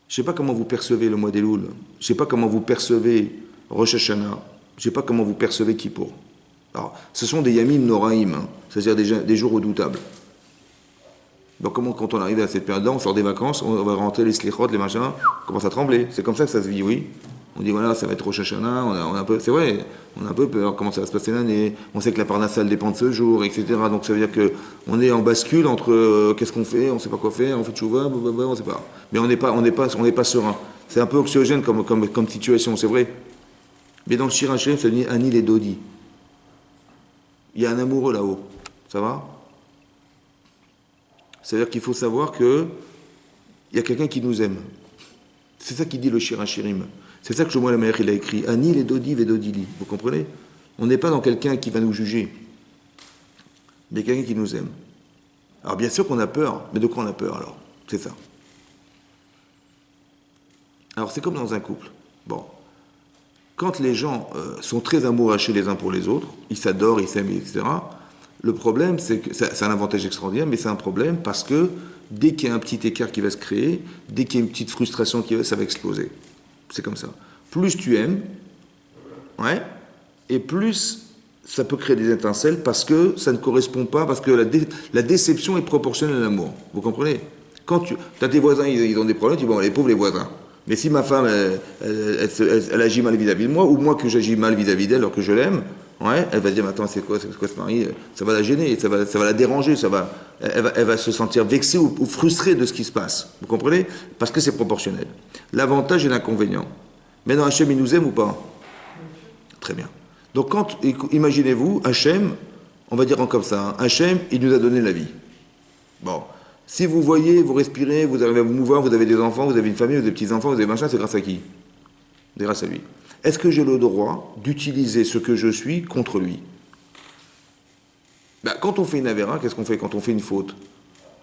Je ne sais pas comment vous percevez le mois d'Elul. Je ne sais pas comment vous percevez Rosh Hashanah. Je ne sais pas comment vous percevez Kippour. Alors, ce sont des yamim noraïm, hein, c'est-à-dire des jours redoutables. Donc, comment, quand on arrive à cette période-là, on sort des vacances, on va rentrer les slichot, les machins, on commence à trembler. C'est comme ça que ça se vit, oui. On dit voilà, ça va être Rosh Hashanah, on a un peu, c'est vrai, on a un peu peur, comment ça va se passer l'année. On sait que la parnassale dépend de ce jour, etc. Donc, ça veut dire que on est en bascule entre qu'est-ce qu'on fait, on ne sait pas quoi faire, on fait tchouva, on ne sait pas. Mais on n'est pas serein. C'est un peu anxiogène comme situation, c'est vrai. Mais dans le Shir Hashem, ça dit Ani les Dodi. Il y a un amoureux là-haut. Ça va? C'est-à-dire qu'il faut savoir qu'il y a quelqu'un qui nous aime. C'est ça qui dit le Shir HaShirim. C'est ça que Shlomo HaMelech il a écrit. Ani les Dodi vedodili. Vous comprenez? On n'est pas dans quelqu'un qui va nous juger. Mais quelqu'un qui nous aime. Alors bien sûr qu'on a peur. Mais de quoi on a peur alors? C'est ça. Alors c'est comme dans un couple. Bon. Quand les gens sont très amoureux les uns pour les autres, ils s'adorent, ils s'aiment, etc., le problème, c'est que c'est un avantage extraordinaire, mais c'est un problème parce que dès qu'il y a un petit écart qui va se créer, dès qu'il y a une petite frustration ça va exploser. C'est comme ça. Plus tu aimes, ouais, et plus ça peut créer des étincelles parce que ça ne correspond pas, parce que la déception est proportionnelle à l'amour. Vous comprenez? Quand tu as tes voisins, ils ont des problèmes, tu dis bon, les pauvres les voisins. Mais si ma femme, elle agit mal vis-à-vis de moi, ou moi que j'agis mal vis-à-vis d'elle alors que je l'aime, ouais, elle va se dire, mais attends, c'est quoi ce mari? Ça va la gêner, ça va la déranger, elle va se sentir vexée ou frustrée de ce qui se passe. Vous comprenez? Parce que c'est proportionnel. L'avantage et l'inconvénient. Maintenant, Hachem, il nous aime ou pas? Très bien. Donc, imaginez-vous, Hachem, on va dire comme ça, hein, Hachem, il nous a donné la vie. Bon. Si vous voyez, vous respirez, vous arrivez à vous mouvoir, vous avez des enfants, vous avez une famille, vous avez des petits-enfants, vous avez machin, c'est grâce à qui? C'est grâce à lui. Est-ce que j'ai le droit d'utiliser ce que je suis contre lui? Ben, quand on fait une avéra, qu'est-ce qu'on fait quand on fait une faute?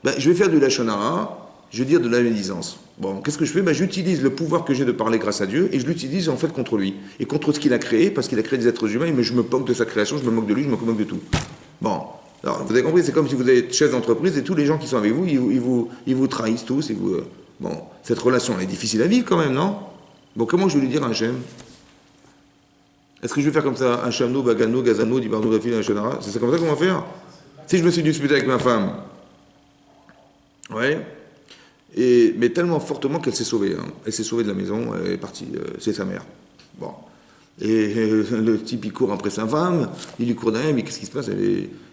Ben, je vais faire du lachon hara, je vais dire de la médisance. Bon, qu'est-ce que je fais? Ben, j'utilise le pouvoir que j'ai de parler grâce à Dieu et je l'utilise en fait contre lui. Et contre ce qu'il a créé, parce qu'il a créé des êtres humains, mais je me moque de sa création, je me moque de lui, je me moque de tout. Bon. Alors, vous avez compris, c'est comme si vous êtes chef d'entreprise et tous les gens qui sont avec vous, ils vous trahissent tous. Bon, cette relation, elle est difficile à vivre quand même, non? Bon, comment je vais lui dire à Hachem? Est-ce que je vais faire comme ça, Hachamno, Bagano, Gazano, Dibarno, Gafil, Hachanara? C'est comme ça qu'on va faire? Si je me suis disputé avec ma femme, ouais, mais tellement fortement qu'elle s'est sauvée. Hein. Elle s'est sauvée de la maison, elle est partie, c'est sa mère. Bon. Et le type, il court après sa femme, il lui court derrière, mais qu'est-ce qui se passe?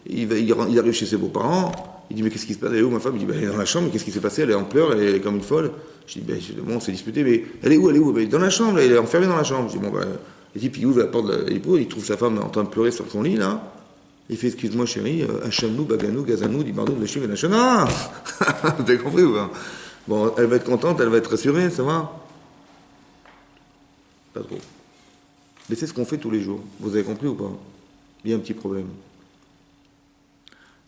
Il arrive chez ses beaux-parents, il dit, mais qu'est-ce qui se passe? Elle est où ma femme? Il dit, elle est dans la chambre, mais qu'est-ce qui s'est passé? Elle est en pleurs, elle est comme une folle. Je dis, bon, on s'est disputé, mais elle est où? Elle est dans la chambre, elle est enfermée dans la chambre. Je dis, bon, le type, il ouvre la porte de l'épouse, il trouve sa femme en train de pleurer sur son lit, là. Il fait, excuse-moi chérie, Hachamnou, Baganou, Gazanou, Dibardou, Lachim et Lachana. Vous avez compris ou pas? Bon, elle va être contente, elle va être rassurée, ça va? Pas trop. Mais c'est ce qu'on fait tous les jours. Vous avez compris ou pas? Il y a un petit problème.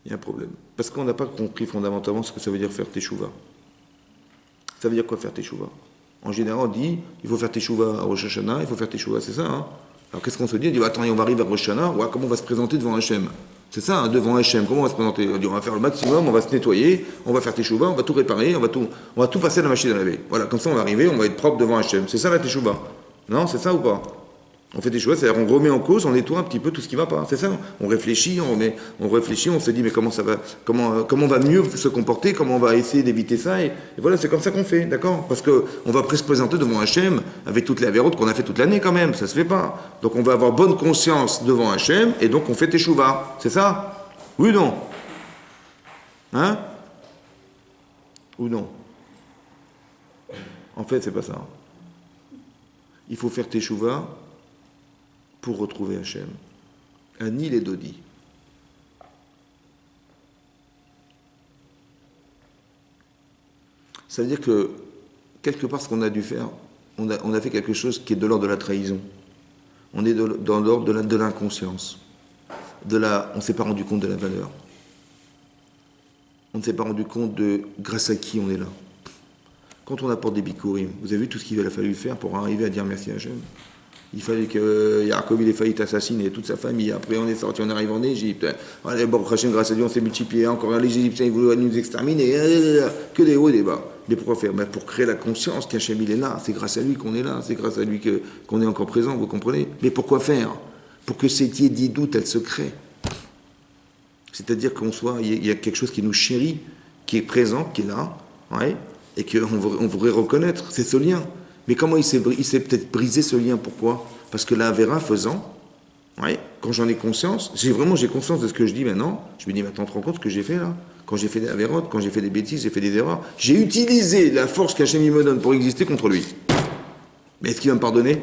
Il y a un problème. Parce qu'on n'a pas compris fondamentalement ce que ça veut dire faire teshuva. Ça veut dire quoi faire teshuva? En général, on dit, il faut faire teshuva à Rosh Hashanah, il faut faire teshuva, c'est ça, hein? Alors qu'est-ce qu'on se dit? On dit, attends, on va arriver à Rosh Hashanah, ouais, comment on va se présenter devant Hachem? C'est ça, hein, devant Hachem, comment on va se présenter? On dit, on va faire le maximum, on va se nettoyer, on va faire teshuva, on va tout réparer, on va tout passer à la machine à laver. Voilà, comme ça on va arriver, on va être propre devant Hachem. C'est ça la teshuva. Non, c'est ça ou pas? On fait des choses, c'est-à-dire on remet en cause, on nettoie un petit peu tout ce qui ne va pas. C'est ça. On réfléchit, on se dit mais comment ça va, comment on va mieux se comporter, comment on va essayer d'éviter ça. Et voilà, c'est comme ça qu'on fait, d'accord? Parce qu'on va se présenter devant Hachem avec toutes les avérotes qu'on a fait toute l'année quand même, ça se fait pas. Donc on va avoir bonne conscience devant Hachem et donc on fait teshuva. C'est ça? Oui ou non? Hein? Ou non? En fait, c'est pas ça. Il faut faire teshuva pour retrouver Hachem. Ani les Dodi. Ça veut dire que, quelque part, ce qu'on a dû faire, on a fait quelque chose qui est de l'ordre de la trahison. On est dans l'ordre de l'inconscience. On ne s'est pas rendu compte de la valeur. On ne s'est pas rendu compte de grâce à qui on est là. Quand on apporte des bikurim, vous avez vu tout ce qu'il a fallu faire pour arriver à dire merci à Hachem? Il fallait que Yaakov il ait failli assassiner toute sa famille. Après, on est sorti, on arrive en Égypte. Bon, Hachem, grâce à Dieu, on s'est multiplié. Encore les Égyptiens, ils voulaient nous exterminer. Que des hauts et des bas. Mais pourquoi faire? Pour créer la conscience qu'Hachem, il est là. C'est grâce à lui qu'on est là. C'est grâce à lui qu'on est encore présent, vous comprenez? Mais pourquoi faire? Pour que cette idée doute, elle se crée. C'est-à-dire il y a quelque chose qui nous chérit, qui est présent, qui est là, ouais, et qu'on voudrait reconnaître. C'est ce lien. Mais comment il s'est peut-être brisé ce lien? Pourquoi? Parce que la Avera faisant, ouais, quand j'en ai conscience, j'ai conscience de ce que je dis maintenant, je me dis, mais attends, tu te rends compte ce que j'ai fait là? Quand j'ai fait des Avérotes, quand j'ai fait des bêtises, j'ai fait des erreurs, j'ai utilisé la force qu'Hachem me donne pour exister contre lui. Mais est-ce qu'il va me pardonner?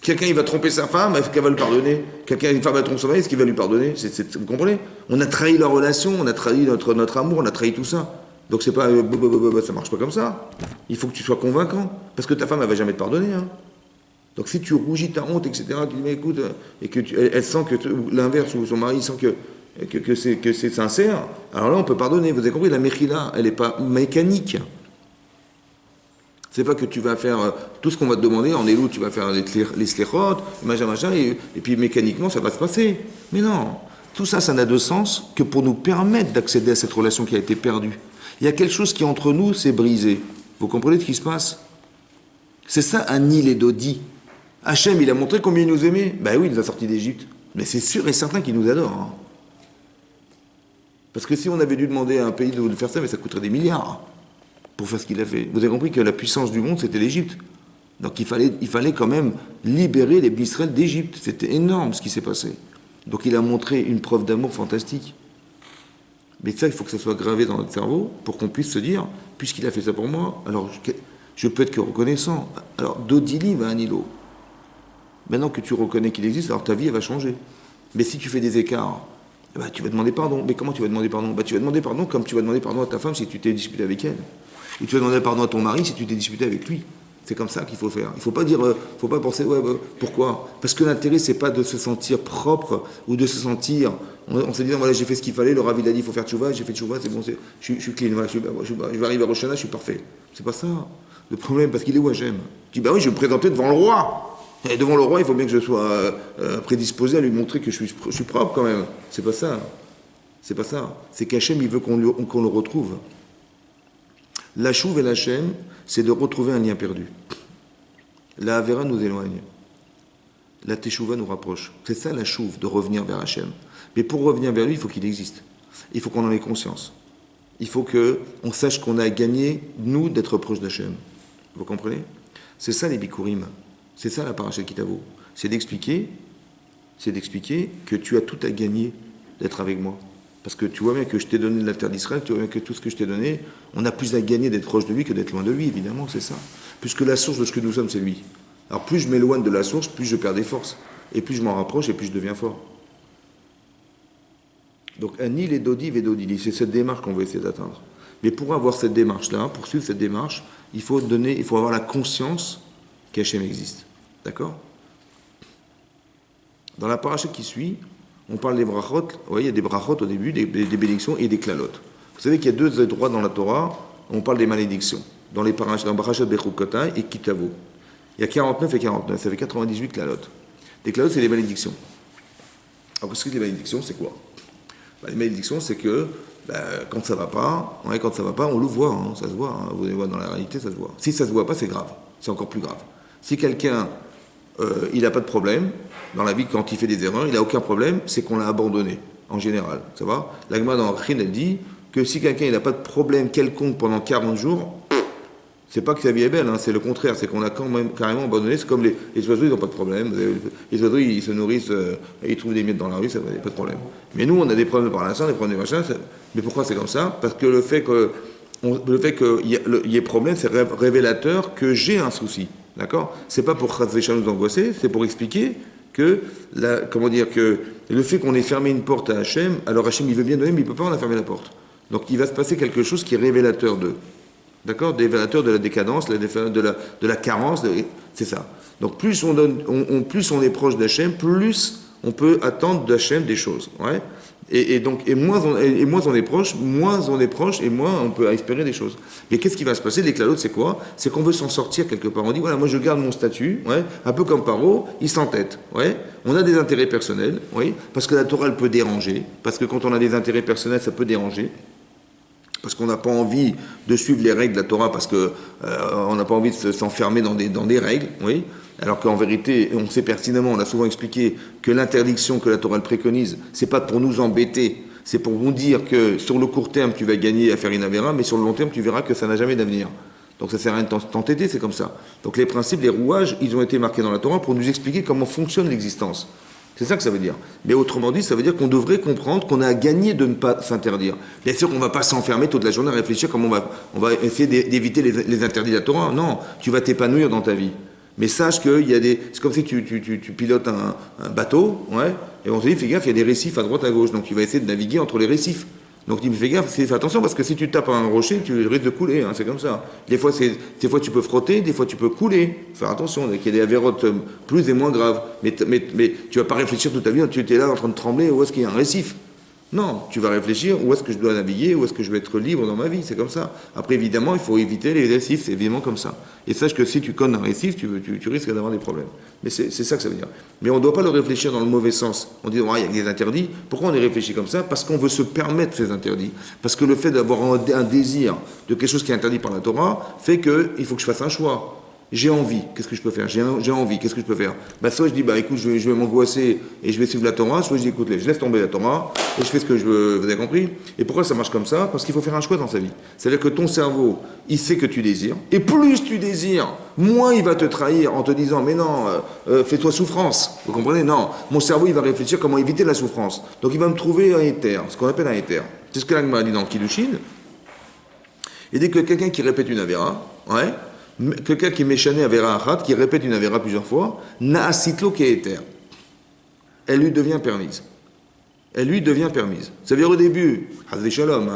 Quelqu'un il va tromper sa femme, est-ce qu'elle va le pardonner? Une femme va tromper son mari, est-ce qu'il va lui pardonner? Vous comprenez? On a trahi la relation, on a trahi notre amour, on a trahi tout ça. Donc c'est pas ça marche pas comme ça. Il faut que tu sois convaincant, parce que ta femme elle va jamais te pardonner. Hein. Donc si tu rougis ta honte, etc., tu dis mais écoute, et que elle sent que l'inverse ou son mari sent que c'est sincère, alors là on peut pardonner. Vous avez compris, la mechila, elle n'est pas mécanique. C'est pas que tu vas faire tout ce qu'on va te demander en élo, tu vas faire les slechot, machin, et puis mécaniquement ça va se passer. Mais non, tout ça, ça n'a de sens que pour nous permettre d'accéder à cette relation qui a été perdue. Il y a quelque chose qui entre nous s'est brisé. Vous comprenez ce qui se passe? C'est ça, Ani les Dodi. Hachem, il a montré combien il nous aimait. Ben oui, il nous a sortis d'Égypte. Mais c'est sûr et certain qu'il nous adore. Hein. Parce que si on avait dû demander à un pays de faire ça, mais ça coûterait des milliards pour faire ce qu'il a fait. Vous avez compris que la puissance du monde, c'était l'Égypte. Donc il fallait quand même libérer les Israël d'Égypte. C'était énorme ce qui s'est passé. Donc il a montré une preuve d'amour fantastique. Mais ça, il faut que ça soit gravé dans notre cerveau pour qu'on puisse se dire, puisqu'il a fait ça pour moi, alors je peux être que reconnaissant. Alors, Dodili va un îlot. Maintenant que tu reconnais qu'il existe, alors ta vie, elle va changer. Mais si tu fais des écarts, bah, tu vas demander pardon. Mais comment tu vas demander pardon? Bah, tu vas demander pardon comme tu vas demander pardon à ta femme si tu t'es disputé avec elle. Ou tu vas demander pardon à ton mari si tu t'es disputé avec lui. C'est comme ça qu'il faut faire. Il ne faut pas dire, faut pas penser, ouais, pourquoi? Parce que l'intérêt, c'est pas de se sentir propre ou de se sentir, on se dit, voilà, j'ai fait ce qu'il fallait, le Rav il a dit, il faut faire tchouva, j'ai fait tchouva, c'est bon, je suis clean, voilà, je vais arriver à Rosh Hashanah, je suis parfait. C'est pas ça. Le problème, parce qu'il est où Hachem? Tu dis, bah oui, je vais me présenter devant le roi. Et devant le roi, il faut bien que je sois prédisposé à lui montrer que je suis propre quand même. C'est pas ça. C'est pas ça. C'est qu'Hachem, il veut qu'on le retrouve. La chouve et l'Hachem, c'est de retrouver un lien perdu. La Avera nous éloigne. La Teshuvah nous rapproche. C'est ça la chouve, de revenir vers Hachem. Mais pour revenir vers lui, il faut qu'il existe. Il faut qu'on en ait conscience. Il faut qu'on sache qu'on a gagné, nous, d'être proches d'Hachem. Vous comprenez? C'est ça les bikurim. C'est ça la parashat Kitavo. C'est d'expliquer que tu as tout à gagner d'être avec moi. Parce que tu vois bien que je t'ai donné la terre d'Israël, tu vois bien que tout ce que je t'ai donné, on a plus à gagner d'être proche de lui que d'être loin de lui, évidemment, c'est ça. Puisque la source de ce que nous sommes, c'est lui. Alors plus je m'éloigne de la source, plus je perds des forces. Et plus je m'en rapproche, et plus je deviens fort. Donc, Ani les Dodi Vedodili, c'est cette démarche qu'on veut essayer d'atteindre. Mais pour avoir cette démarche-là, pour suivre cette démarche, il faut avoir la conscience qu'Hachem existe. D'accord? Dans la paracha qui suit, on parle des brachot, il y a des brachot au début, des bénédictions et des klalotes. Vous savez qu'il y a deux endroits dans la Torah, on parle des malédictions. Dans les parachas, dans Parashat Bechukotai et Kitavo. Il y a 49 et 49, ça fait 98 klalotes. Les klalotes, c'est les malédictions. Alors, qu'est-ce que les malédictions, c'est quoi? Les malédictions, c'est que quand ça va pas, on le voit, hein, ça se voit. Hein, vous allez voir dans la réalité, ça se voit. Si ça se voit pas, c'est grave. C'est encore plus grave. Si quelqu'un, il n'a pas de problème, dans la vie, quand il fait des erreurs, il n'a aucun problème, c'est qu'on l'a abandonné, en général. Ça va? La Gemara dans Achin, elle dit que si quelqu'un n'a pas de problème quelconque pendant 40 jours, c'est pas que sa vie est belle, hein, c'est le contraire, c'est qu'on a quand même carrément abandonné. C'est comme les oiseaux, ils n'ont pas de problème. Les oiseaux, ils se nourrissent, ils trouvent des miettes dans la rue, ça n'a pas de problème. Mais nous, on a des problèmes par l'instant, des problèmes de machin. Mais pourquoi c'est comme ça? Parce que le fait qu'il y ait problème, c'est révélateur que j'ai un souci. D'accord? C'est pas pour nous angoisser, c'est pour expliquer que, que le fait qu'on ait fermé une porte à Hachem, alors Hachem, il veut bien de même, mais il ne peut pas en fermer la porte. Donc il va se passer quelque chose qui est révélateur d'eux. D'accord? Révélateur de la décadence, de la carence, c'est ça. Donc plus plus on est proche d'Hachem, plus on peut attendre d'Hachem des choses. Ouais? Et moins on est proche, et moins on peut espérer des choses. Et qu'est-ce qui va se passer? Les klalotes, c'est quoi? C'est qu'on veut s'en sortir quelque part. On dit, voilà, moi je garde mon statut, ouais, un peu comme Paro, il s'entête. Ouais. On a des intérêts personnels, oui, parce que la Torah, elle peut déranger, parce que quand on a des intérêts personnels, ça peut déranger. Parce qu'on n'a pas envie de suivre les règles de la Torah, parce qu'on n'a pas envie de s'enfermer dans des règles, oui. Alors qu'en vérité, on sait pertinemment, on a souvent expliqué que l'interdiction que la Torah préconise, c'est pas pour nous embêter, c'est pour vous dire que sur le court terme, tu vas gagner à faire une avéra, mais sur le long terme, tu verras que ça n'a jamais d'avenir. Donc ça sert à rien de t'entêter, c'est comme ça. Donc les principes, les rouages, ils ont été marqués dans la Torah pour nous expliquer comment fonctionne l'existence. C'est ça que ça veut dire. Mais autrement dit, ça veut dire qu'on devrait comprendre qu'on a à gagner de ne pas s'interdire. Bien sûr qu'on ne va pas s'enfermer toute la journée à réfléchir comment on va essayer d'éviter les interdits de la Torah. Non, tu vas t'épanouir dans ta vie. Mais sache qu'il y a des... C'est comme si tu pilotes un bateau, ouais, et on te dit, fais gaffe, il y a des récifs à droite, à gauche. Donc tu vas essayer de naviguer entre les récifs. Donc tu me fais gaffe, fais attention, parce que si tu tapes un rocher, tu risques de couler, hein, c'est comme ça. Des fois tu peux frotter, des fois tu peux couler. Faire attention, il y a des avérotes plus et moins graves. Mais tu vas pas réfléchir toute ta vie, tu es là en train de trembler, où est-ce qu'il y a un récif? Non, tu vas réfléchir, où est-ce que je dois naviguer, où est-ce que je vais être libre dans ma vie, c'est comme ça. Après, évidemment, il faut éviter les récifs, c'est évidemment comme ça. Et sache que si tu connes un récif, tu risques d'avoir des problèmes. Mais c'est ça que ça veut dire. Mais on ne doit pas le réfléchir dans le mauvais sens. On dit, il y a des interdits. Pourquoi on les réfléchit comme ça? Parce qu'on veut se permettre ces interdits. Parce que le fait d'avoir un désir de quelque chose qui est interdit par la Torah fait qu'il faut que je fasse un choix. J'ai envie, qu'est-ce que je peux faire? J'ai envie, qu'est-ce que je peux faire? Soit je dis, écoute, je vais m'angoisser et je vais suivre la Torah, soit je dis, écoute, je laisse tomber la Torah et je fais ce que je veux, vous avez compris? Et pourquoi ça marche comme ça? Parce qu'il faut faire un choix dans sa vie. C'est-à-dire que ton cerveau, il sait que tu désires, et plus tu désires, moins il va te trahir en te disant, mais non, fais-toi souffrance. Vous comprenez? Non, mon cerveau, il va réfléchir comment éviter la souffrance. Donc il va me trouver un éther, ce qu'on appelle un éther. C'est ce que l'Agma dit dans Kiddushin. Et dès que quelqu'un qui répète une avéra, ouais, quelqu'un qui est méchané avéra achat, qui répète une avéra plusieurs fois, na'asitlo ke'eter. Elle lui devient permise. Elle lui devient permise. Ça veut dire au début, hazé shalom,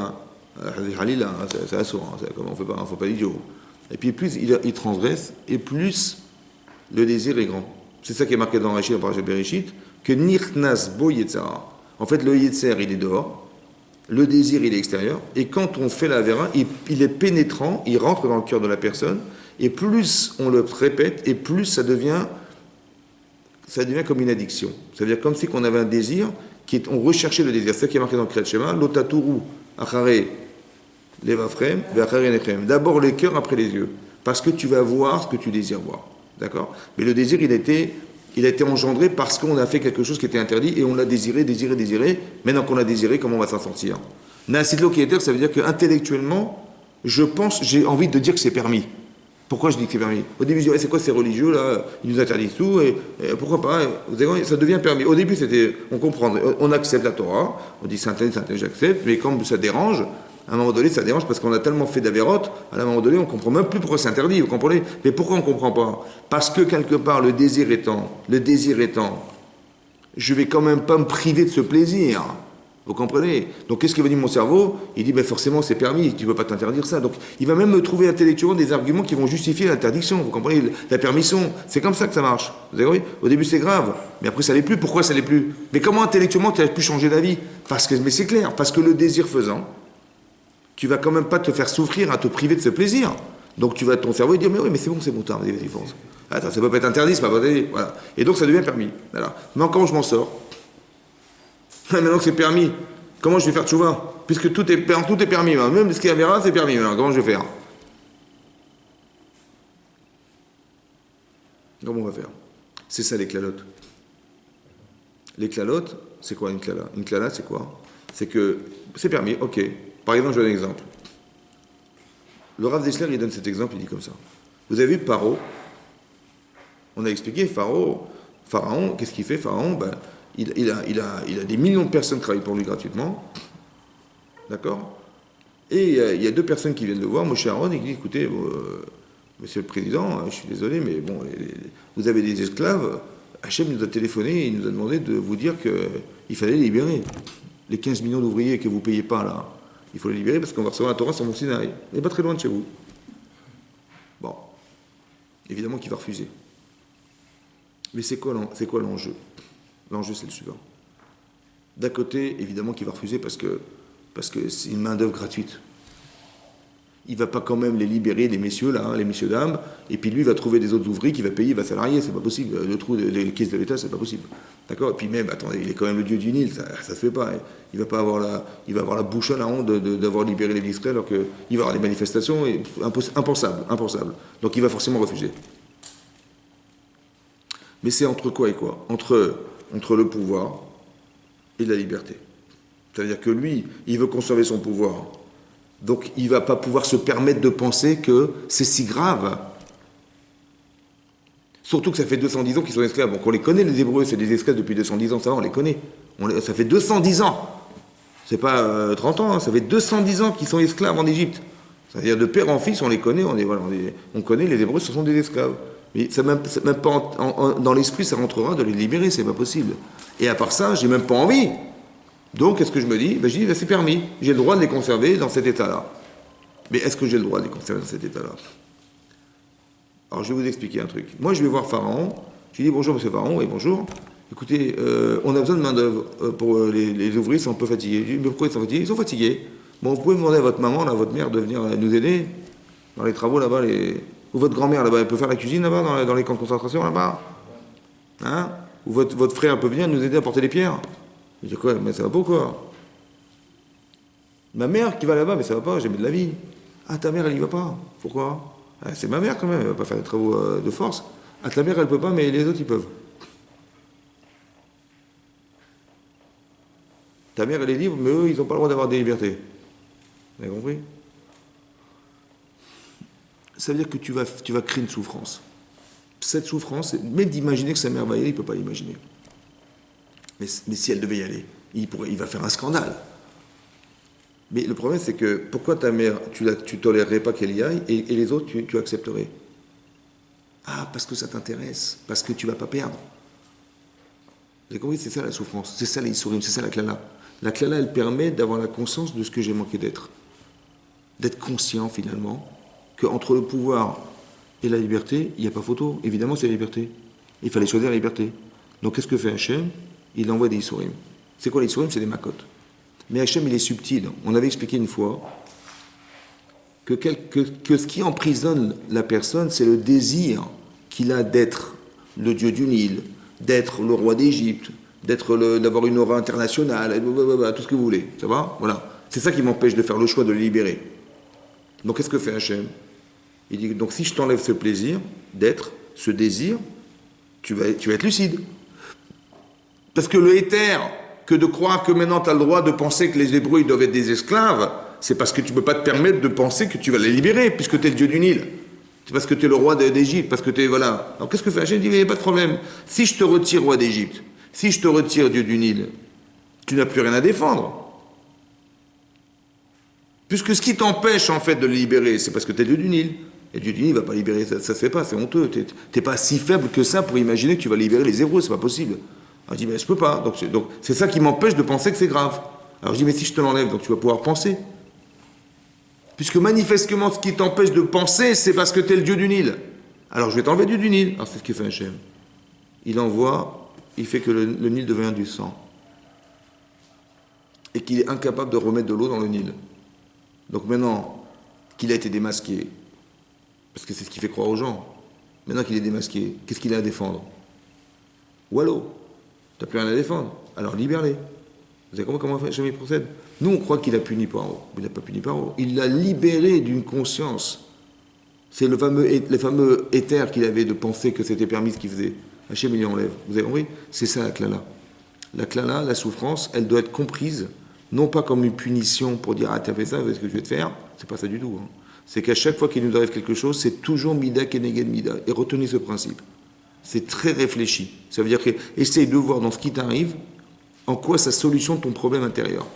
hazé halila, c'est assourd, on ne fait pas l'idiot. Et puis plus il transgresse, et plus le désir est grand. C'est ça qui est marqué dans Rachid, dans Parashat Bereshit, que nichnas bo yetzara. En fait, le yetzer, il est dehors, le désir, il est extérieur, et quand on fait la avéra, il est pénétrant, il rentre dans le cœur de la personne, et plus on le répète, et plus ça devient comme une addiction. C'est-à-dire comme si on avait un désir, on recherchait le désir. C'est ça qui est marqué dans le Kriyat Shema, l'otaturu achare levafrem ve'achare nechem. D'abord les cœurs, après les yeux. Parce que tu vas voir ce que tu désires voir. D'accord? Mais le désir, il a été engendré parce qu'on a fait quelque chose qui était interdit, et on l'a désiré. Maintenant qu'on l'a désiré, comment on va s'en sortir? Na'asitlo ke'eter, ça veut dire qu'intellectuellement, j'ai envie de dire que c'est permis. Pourquoi je dis que c'est permis? Au début, je dis, c'est quoi ces religieux là? Ils nous interdisent tout, et pourquoi pas? Ça devient permis. Au début, on comprend, on accepte la Torah, on dit c'est interdit, j'accepte, mais quand ça dérange, à un moment donné, ça dérange parce qu'on a tellement fait d'avérotes, à un moment donné, on ne comprend même plus pourquoi c'est interdit, vous comprenez? Mais pourquoi on ne comprend pas? Parce que quelque part, le désir étant, je vais quand même pas me priver de ce plaisir. Vous comprenez? Donc qu'est-ce que va dire mon cerveau? Il dit, ben forcément c'est permis, tu ne peux pas t'interdire ça. Donc il va même me trouver intellectuellement des arguments qui vont justifier l'interdiction. Vous comprenez? La permission, c'est comme ça que ça marche. Vous avez compris? Au début c'est grave, mais après ça l'est plus. Pourquoi ça l'est plus? Mais comment intellectuellement tu as pu changer d'avis? Parce que, mais c'est clair, parce que le désir faisant, tu vas quand même pas te faire souffrir à te priver de ce plaisir. Donc tu vas ton cerveau dire, mais oui, mais c'est bon, vas-y, fonce. Attends, ça peut pas être interdit, c'est pas interdit. Voilà. Et donc ça devient permis. Voilà. Mais comment je m'en sors? Maintenant que c'est permis, comment je vais faire tchouva? Puisque tout est permis, même ce qu'il y avait là, c'est permis. Alors, comment je vais faire? Comment on va faire? C'est ça l'éclalote. L'éclalote, c'est quoi une clala? Une clala, c'est quoi? C'est que c'est permis, ok. Par exemple, je donne un exemple. Le Rav Dessler, il donne cet exemple, il dit comme ça. Vous avez vu Paro? On a expliqué, Pharaon, qu'est-ce qu'il fait, Pharaon? Ben, il a des millions de personnes qui travaillent pour lui gratuitement. D'accord? Et il y a deux personnes qui viennent le voir, Moshe Aaron, et qui dit, écoutez, monsieur le président, je suis désolé, mais bon, vous avez des esclaves, Hachem nous a téléphoné, il nous a demandé de vous dire qu'il fallait les libérer. Les 15 millions d'ouvriers que vous ne payez pas là, il faut les libérer parce qu'on va recevoir la Torah sur Mont Sinaï. Il n'est pas très loin de chez vous. Bon, évidemment qu'il va refuser. Mais c'est quoi l'enjeu? L'enjeu, c'est le suivant. D'un côté, évidemment qu'il va refuser parce que c'est une main-d'œuvre gratuite. Il ne va pas quand même les libérer, les messieurs, là, hein, les messieurs dames, et puis lui, il va trouver des autres ouvriers qu'il va payer, il va salarier, c'est pas possible. Le trou des caisses de l'État, c'est pas possible. D'accord? Et puis même, attendez, il est quand même le dieu du Nil, ça se fait pas. Hein. Il va avoir la bouche à la honte d'avoir libéré les discrets, alors qu'il va avoir des manifestations, et impensable. Donc il va forcément refuser. Mais c'est entre quoi et quoi? Entre le pouvoir et la liberté. C'est-à-dire que lui, il veut conserver son pouvoir. Donc il ne va pas pouvoir se permettre de penser que c'est si grave. Surtout que ça fait 210 ans qu'ils sont esclaves. Donc on les connaît, les Hébreux, c'est des esclaves depuis 210 ans, ça va, on les connaît. Ça fait 210 ans. C'est pas 30 ans, hein, ça fait 210 ans qu'ils sont esclaves en Égypte. C'est-à-dire de père en fils, on les connaît, on connaît, les Hébreux, ce sont des esclaves. Mais ça même pas dans l'esprit, ça rentrera de les libérer, c'est pas possible. Et à part ça, j'ai même pas envie. Donc, qu'est-ce que je me dis? Je dis, c'est permis. J'ai le droit de les conserver dans cet état-là. Mais est-ce que j'ai le droit de les conserver dans cet état-là? Alors, je vais vous expliquer un truc. Moi, je vais voir Pharaon. Je lui dis, bonjour, monsieur Pharaon, et bonjour. Écoutez, on a besoin de main-d'œuvre pour les ouvriers, ils sont un peu fatigués. Je dis, mais pourquoi ils sont fatigués? Ils sont fatigués. Bon, vous pouvez demander à votre maman, là, votre mère, de venir nous aider dans les travaux là-bas. Ou votre grand-mère, là-bas, elle peut faire la cuisine là-bas, dans les camps de concentration là-bas. Hein? Ou votre frère peut venir nous aider à porter les pierres. Je dis quoi? Mais ça va pas ou quoi? Ma mère qui va là-bas, mais ça va pas, j'ai mis de la vie. Ah, ta mère, elle y va pas. Pourquoi? Ah, c'est ma mère quand même, elle va pas faire des travaux de force. Ah, ta mère, elle peut pas, mais les autres, ils peuvent. Ta mère, elle est libre, mais eux, ils n'ont pas le droit d'avoir des libertés. Vous avez compris? Ça veut dire que tu vas créer une souffrance. Cette souffrance, même d'imaginer que sa mère va y aller, il ne peut pas l'imaginer. Mais si elle devait y aller, il va faire un scandale. Mais le problème, c'est que pourquoi ta mère, tu tolérerais pas qu'elle y aille, et les autres, tu accepterais? Ah, parce que ça t'intéresse, parce que tu vas pas perdre. Vous avez compris? C'est ça la souffrance, c'est ça les souris, c'est ça la klala. La klala, elle permet d'avoir la conscience de ce que j'ai manqué d'être. D'être conscient, finalement, qu'entre le pouvoir et la liberté, il n'y a pas photo. Évidemment, c'est la liberté. Il fallait choisir la liberté. Donc, qu'est-ce que fait Hachem? Il envoie des Issourim. C'est quoi les Issourim? C'est des makotes. Mais Hachem, il est subtil. On avait expliqué une fois que ce qui emprisonne la personne, c'est le désir qu'il a d'être le dieu du Nil, d'être le roi d'Égypte, d'avoir une aura internationale, tout ce que vous voulez. Ça va? Voilà. C'est ça qui m'empêche de faire le choix de le libérer. Donc, qu'est-ce que fait Hachem? Il dit, donc si je t'enlève ce plaisir d'être, ce désir, tu vas être lucide. Parce que le éther, que de croire que maintenant tu as le droit de penser que les Hébreux ils doivent être des esclaves, c'est parce que tu ne peux pas te permettre de penser que tu vas les libérer, puisque tu es le dieu du Nil. C'est parce que tu es le roi d'Égypte, parce que tu es... Voilà. Alors qu'est-ce que fait Hachem? Il dit, il n'y a pas de problème. Si je te retire roi d'Égypte, si je te retire dieu du Nil, tu n'as plus rien à défendre. Puisque ce qui t'empêche en fait de le libérer, c'est parce que tu es dieu du Nil. Et Dieu dit, il ne va pas libérer, ça ne se fait pas, c'est honteux. Tu n'es pas si faible que ça pour imaginer que tu vas libérer les Hébreux, c'est pas possible. On dit, mais je ne peux pas. Donc c'est ça qui m'empêche de penser que c'est grave. Alors je dis, mais si je te l'enlève, donc tu vas pouvoir penser. Puisque manifestement, ce qui t'empêche de penser, c'est parce que tu es le dieu du Nil. Alors je vais t'enlever du Nil. Alors c'est ce qu'il fait Hachem. Il envoie, il fait que le Nil devient du sang. Et qu'il est incapable de remettre de l'eau dans le Nil. Donc maintenant qu'il a été démasqué, parce que c'est ce qui fait croire aux gens, maintenant qu'il est démasqué, qu'est-ce qu'il a à défendre? Wallo, tu n'as plus rien à défendre, alors libère-les. Vous avez compris comment Hachem procède? Nous, on croit qu'il a puni Paro. Il n'a pas puni Paro. Il l'a libéré d'une conscience. C'est le fameux éther qu'il avait de penser que c'était permis ce qu'il faisait. Hachem, il y enlève. Vous avez compris? C'est ça la klala. La klala, la souffrance, elle doit être comprise, non pas comme une punition pour dire « Ah, t'as fait ça, c'est ce que je vais te faire ». C'est pas ça du tout. Hein. C'est qu'à chaque fois qu'il nous arrive quelque chose, c'est toujours mida keneged mida. Et retenez ce principe. C'est très réfléchi. Ça veut dire que essaye de voir dans ce qui t'arrive, en quoi ça solutionne ton problème intérieur.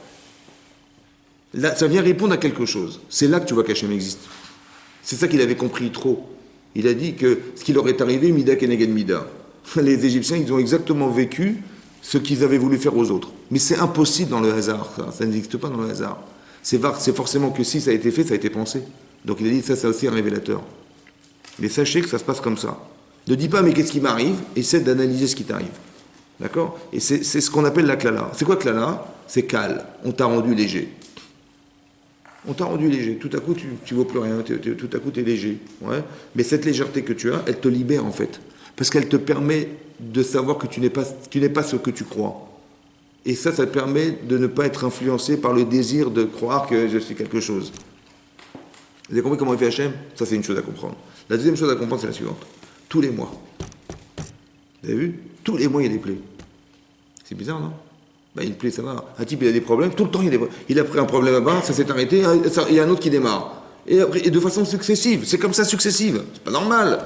Là, ça vient répondre à quelque chose. C'est là que tu vois qu'Hachem existe. C'est ça qu'il avait compris trop. Il a dit que ce qui leur est arrivé, mida keneged mida. Les Égyptiens, ils ont exactement vécu ce qu'ils avaient voulu faire aux autres. Mais c'est impossible dans le hasard, ça n'existe pas dans le hasard. C'est forcément que si ça a été fait, ça a été pensé. Donc il a dit, ça c'est aussi un révélateur. Mais sachez que ça se passe comme ça. Ne dis pas, mais qu'est-ce qui m'arrive? Essaie d'analyser ce qui t'arrive. D'accord? Et c'est ce qu'on appelle la klala. C'est quoi klala? C'est kal. On t'a rendu léger. On t'a rendu léger. Tout à coup, tu ne vaux plus rien. Tout à coup, tu es léger. Ouais. Mais cette légèreté que tu as, elle te libère en fait. Parce qu'elle te permet de savoir que tu n'es pas ce que tu crois. Et ça te permet de ne pas être influencé par le désir de croire que je suis quelque chose. Vous avez compris comment il fait Hachem? Ça, c'est une chose à comprendre. La deuxième chose à comprendre, c'est la suivante. Tous les mois. Vous avez vu? Tous les mois, il y a des plaies. C'est bizarre, non? Ben, une plaie, ça va. Un type, il a des problèmes. Tout le temps, il a pris un problème là-bas, ça s'est arrêté, il y a un autre qui démarre. Et de façon successive. C'est comme ça, successive. C'est pas normal.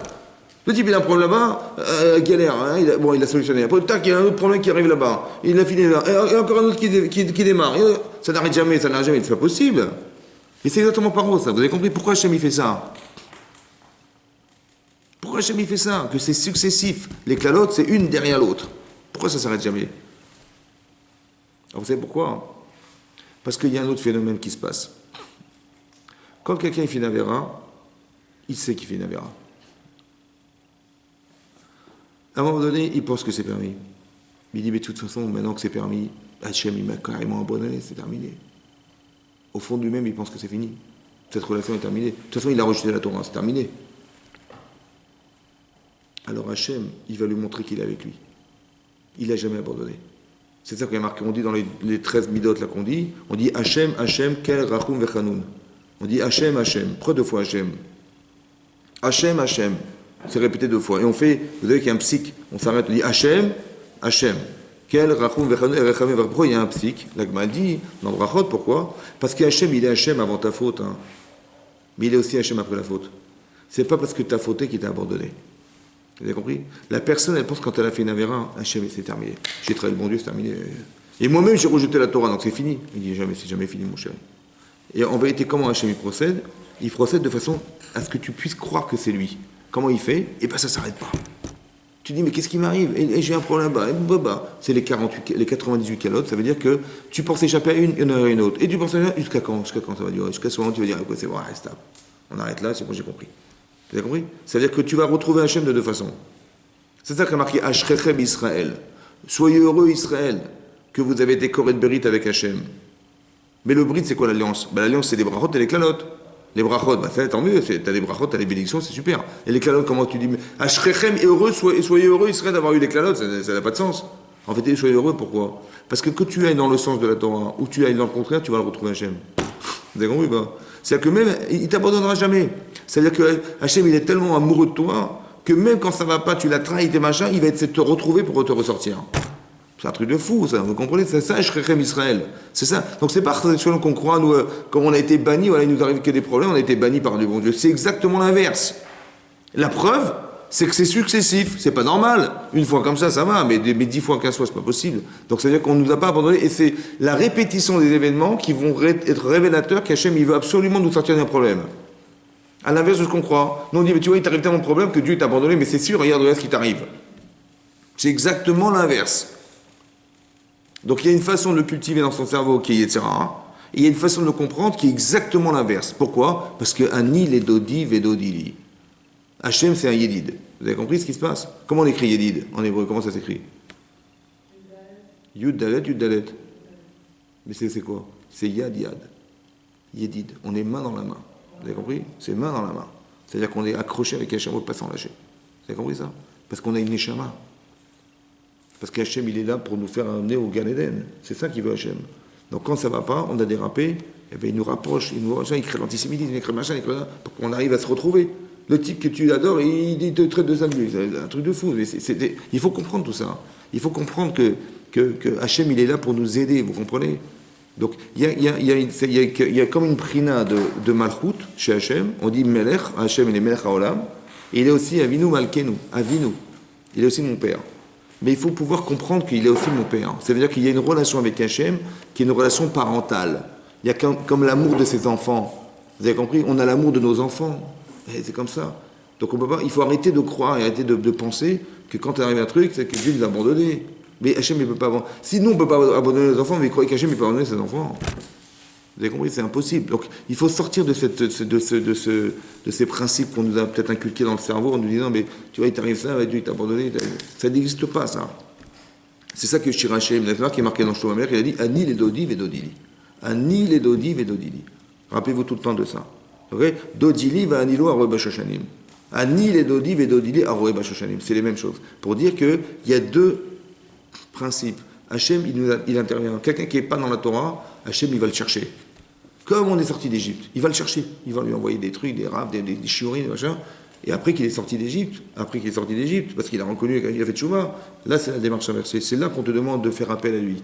Le type, il a un problème là-bas, galère, hein, il a solutionné. Après, tac, il y a un autre problème qui arrive là-bas. Il a fini là. Et encore un autre qui démarre. Ça n'arrête jamais, c'est pas possible. Et c'est exactement pareil, ça. Vous avez compris pourquoi Hachem il fait ça? Pourquoi Hachem il fait ça? Que c'est successif. Les clalotes, c'est une derrière l'autre. Pourquoi ça ne s'arrête jamais? Alors vous savez pourquoi? Parce qu'il y a un autre phénomène qui se passe. Quand quelqu'un fait une avéra, il sait qu'il fait une avéra. À un moment donné, il pense que c'est permis. Il dit, mais de toute façon, maintenant que c'est permis, Hachem, il m'a carrément abandonné, c'est terminé. Au fond de lui-même, il pense que c'est fini. Cette relation est terminée. De toute façon, il a rejeté la Torah, c'est terminé. Alors Hachem, il va lui montrer qu'il est avec lui. Il n'a jamais abandonné. C'est ça qu'on a marqué, on dit dans les 13 midot là qu'on dit, on dit Hachem, Hachem, kel rachum vechanoun. On dit Hachem, Hachem, pourquoi deux fois Hachem? Hachem, Hachem. C'est répété deux fois. Et on fait, vous savez qu'il y a un psique, on s'arrête, on dit Hachem, Hachem. Quel rachum vechanoun, pourquoi il y a un psique? L'Agma dit, dans Brachot, pourquoi? Parce qu'Hachem, il est Hachem avant ta faute. Hein. Mais il est aussi Hachem après la faute. C'est pas parce que tu as fauté qu'il t'a abandonné. Vous avez compris? La personne, elle pense quand elle a fait une avéra, Hachem, c'est terminé. J'ai trahi le bon Dieu, c'est terminé. Et moi-même, j'ai rejeté la Torah, donc c'est fini. Il dit jamais, c'est jamais fini, mon chéri. Et en vérité, comment Hachem il procède? Il procède de façon à ce que tu puisses croire que c'est lui. Comment il fait? Et bien ça ne s'arrête pas. Tu dis, mais qu'est-ce qui m'arrive? Et j'ai un problème là-bas. C'est les 98 calottes, ça veut dire que tu penses échapper à une, il y en a une autre. Et tu penses à une, jusqu'à quand? Jusqu'à quand ça va durer? Jusqu'à ce moment tu vas dire, écoute, c'est bon, arrête, stop. On arrête là, c'est bon, j'ai compris. Vous avez compris? Ça veut dire que tu vas retrouver Hachem de deux façons. C'est ça qu'a marqué Ashrechem Israël. Soyez heureux Israël, que vous avez été coré de Bérit avec Hachem. Mais le Brit, c'est quoi l'alliance? L'alliance, c'est les brachot et les klalotes. Les brachot, ça tant mieux, t'as des brachot, t'as des bénédictions, c'est super. Et les klalotes, comment tu dis? Ashrechem est heureux, soyez heureux Israël d'avoir eu les klalotes, ça n'a pas de sens. En fait, soyez heureux, pourquoi? Parce que tu ailles dans le sens de la Torah, ou tu ailles dans le contraire, tu vas le retrouver Hachem. Vous avez compris, bah? C'est-à-dire que même, il t'abandonnera jamais. C'est-à-dire que Hachem, il est tellement amoureux de toi, que même quand ça va pas, tu l'as trahi, tes machins, il va essayer de te retrouver pour te ressortir. C'est un truc de fou, ça, vous comprenez? C'est ça, Shrechem Israël. C'est ça. Donc c'est pas selon qu'on croit, nous, comme on a été bannis, voilà, il nous arrive que des problèmes, on a été bannis par le bon Dieu. C'est exactement l'inverse. La preuve, c'est que c'est successif. C'est pas normal. Une fois comme ça va, mais 10 fois 15 fois, c'est pas possible. Donc ça veut dire qu'on nous a pas abandonnés, et c'est la répétition des événements qui vont être révélateurs qu'Hachem, il veut absolument nous sortir d'un problème. À l'inverse de ce qu'on croit. Nous on dit, mais tu vois, il t'arrive tellement de problèmes que Dieu t'a abandonné, mais c'est sûr, regarde ce qui t'arrive. C'est exactement l'inverse. Donc il y a une façon de le cultiver dans son cerveau qui est Yetzirah, et il y a une façon de le comprendre qui est exactement l'inverse. Pourquoi? Parce qu'un nil est dodi vedodili. Hachem, c'est un yedid. Vous avez compris ce qui se passe? Comment on écrit yedid en hébreu? Comment ça s'écrit? Yud dalet, yud dalet. Mais c'est quoi? C'est yad yad. Yedid. On est main dans la main. Vous avez compris? C'est main dans la main. C'est-à-dire qu'on est accroché avec Hachem, on ne peut pas s'en lâcher. Vous avez compris ça? Parce qu'on a une neshama. Parce qu'Hachem, il est là pour nous faire amener au Gan Eden. C'est ça qu'il veut Hachem. Donc quand ça ne va pas, on a dérapé, eh bien, il nous rapproche, il crée l'antisémitisme, il crée machin, il crée là, pour qu'on arrive à se retrouver. Le type que tu adores, il te traite de sale, c'est un truc de fou. Mais il faut comprendre tout ça. Il faut comprendre que Hachem, il est là pour nous aider, vous comprenez? Donc il y a comme une prina de Malchut chez Hachem. On dit Melech, Hachem il est Melech Haolam, et il est aussi Avinu Malkenu, Avinu. Il est aussi mon père. Mais il faut pouvoir comprendre qu'il est aussi mon père. Ça veut dire qu'il y a une relation avec Hachem qui est une relation parentale. Il y a comme l'amour de ses enfants. Vous avez compris? On a l'amour de nos enfants. Et c'est comme ça. Donc on peut pas, il faut arrêter de croire et arrêter de penser que quand il arrive un truc, c'est que Dieu nous a abandonnés. Mais Hachem ne peut pas abandonner. Sinon on ne peut pas abandonner les enfants, mais croyez qu'Hachem ne peut abandonner ses enfants. Vous avez compris? C'est impossible. Donc il faut sortir de ces principes qu'on nous a peut-être inculqués dans le cerveau en nous disant, mais tu vois, il t'arrive ça, Dieu t'a abandonné. Ça n'existe pas, ça. C'est ça que Shir Hashem, qui est marqué dans Shlomo Amelech, il a dit, Ani les dodi vedodili. Ani les dodi vedodili. Rappelez-vous tout le temps de ça. Okay? Dodili va anilo aroe bashoshanim. Ani les dodi vedodili aroe bashoshanim. C'est les mêmes choses. Pour dire qu'il y a deux principes. Hachem, il intervient. Quelqu'un qui n'est pas dans la Torah, Hachem, il va le chercher. Comme on est sorti d'Égypte, il va le chercher. Il va lui envoyer des trucs, des raves, des shiurim, des machins. Et après qu'il est sorti d'Égypte, parce qu'il a reconnu qu'il a fait tchouva, là c'est la démarche inversée. C'est là qu'on te demande de faire appel à lui.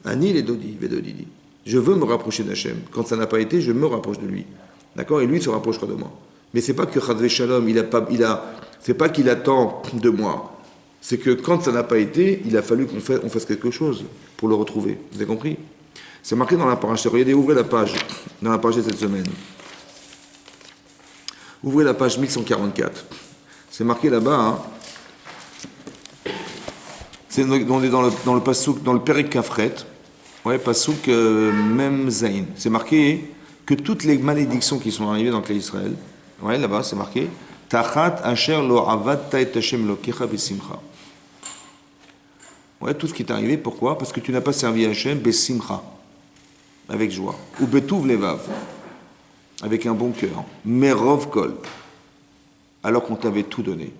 Ani les dodi, vedodidi. Je veux me rapprocher d'Hachem. Quand ça n'a pas été, je me rapproche de lui. D'accord? Et lui se rapprochera de moi. Mais c'est pas que Chadvé Shalom, c'est pas qu'il attend de moi. C'est que quand ça n'a pas été, il a fallu qu'on fasse quelque chose pour le retrouver. Vous avez compris? C'est marqué dans la paracha. Regardez, ouvrez la page, dans la page de cette semaine. Ouvrez la page 1144. C'est marqué là-bas. Hein. On est dans le pasouk, dans le Perek Kafret. Ouais, pasouk Mem Zain. C'est marqué que toutes les malédictions qui sont arrivées dans le clan d'Israël, ouais, là-bas, c'est marqué Tachat asher lo avadta et Hashem lokecha besimcha. Ouais, tout ce qui est arrivé, pourquoi? Parce que tu n'as pas servi Hashem besimcha, avec joie. Ou betuv levav, avec un bon cœur. Merov kol, alors qu'on t'avait tout donné.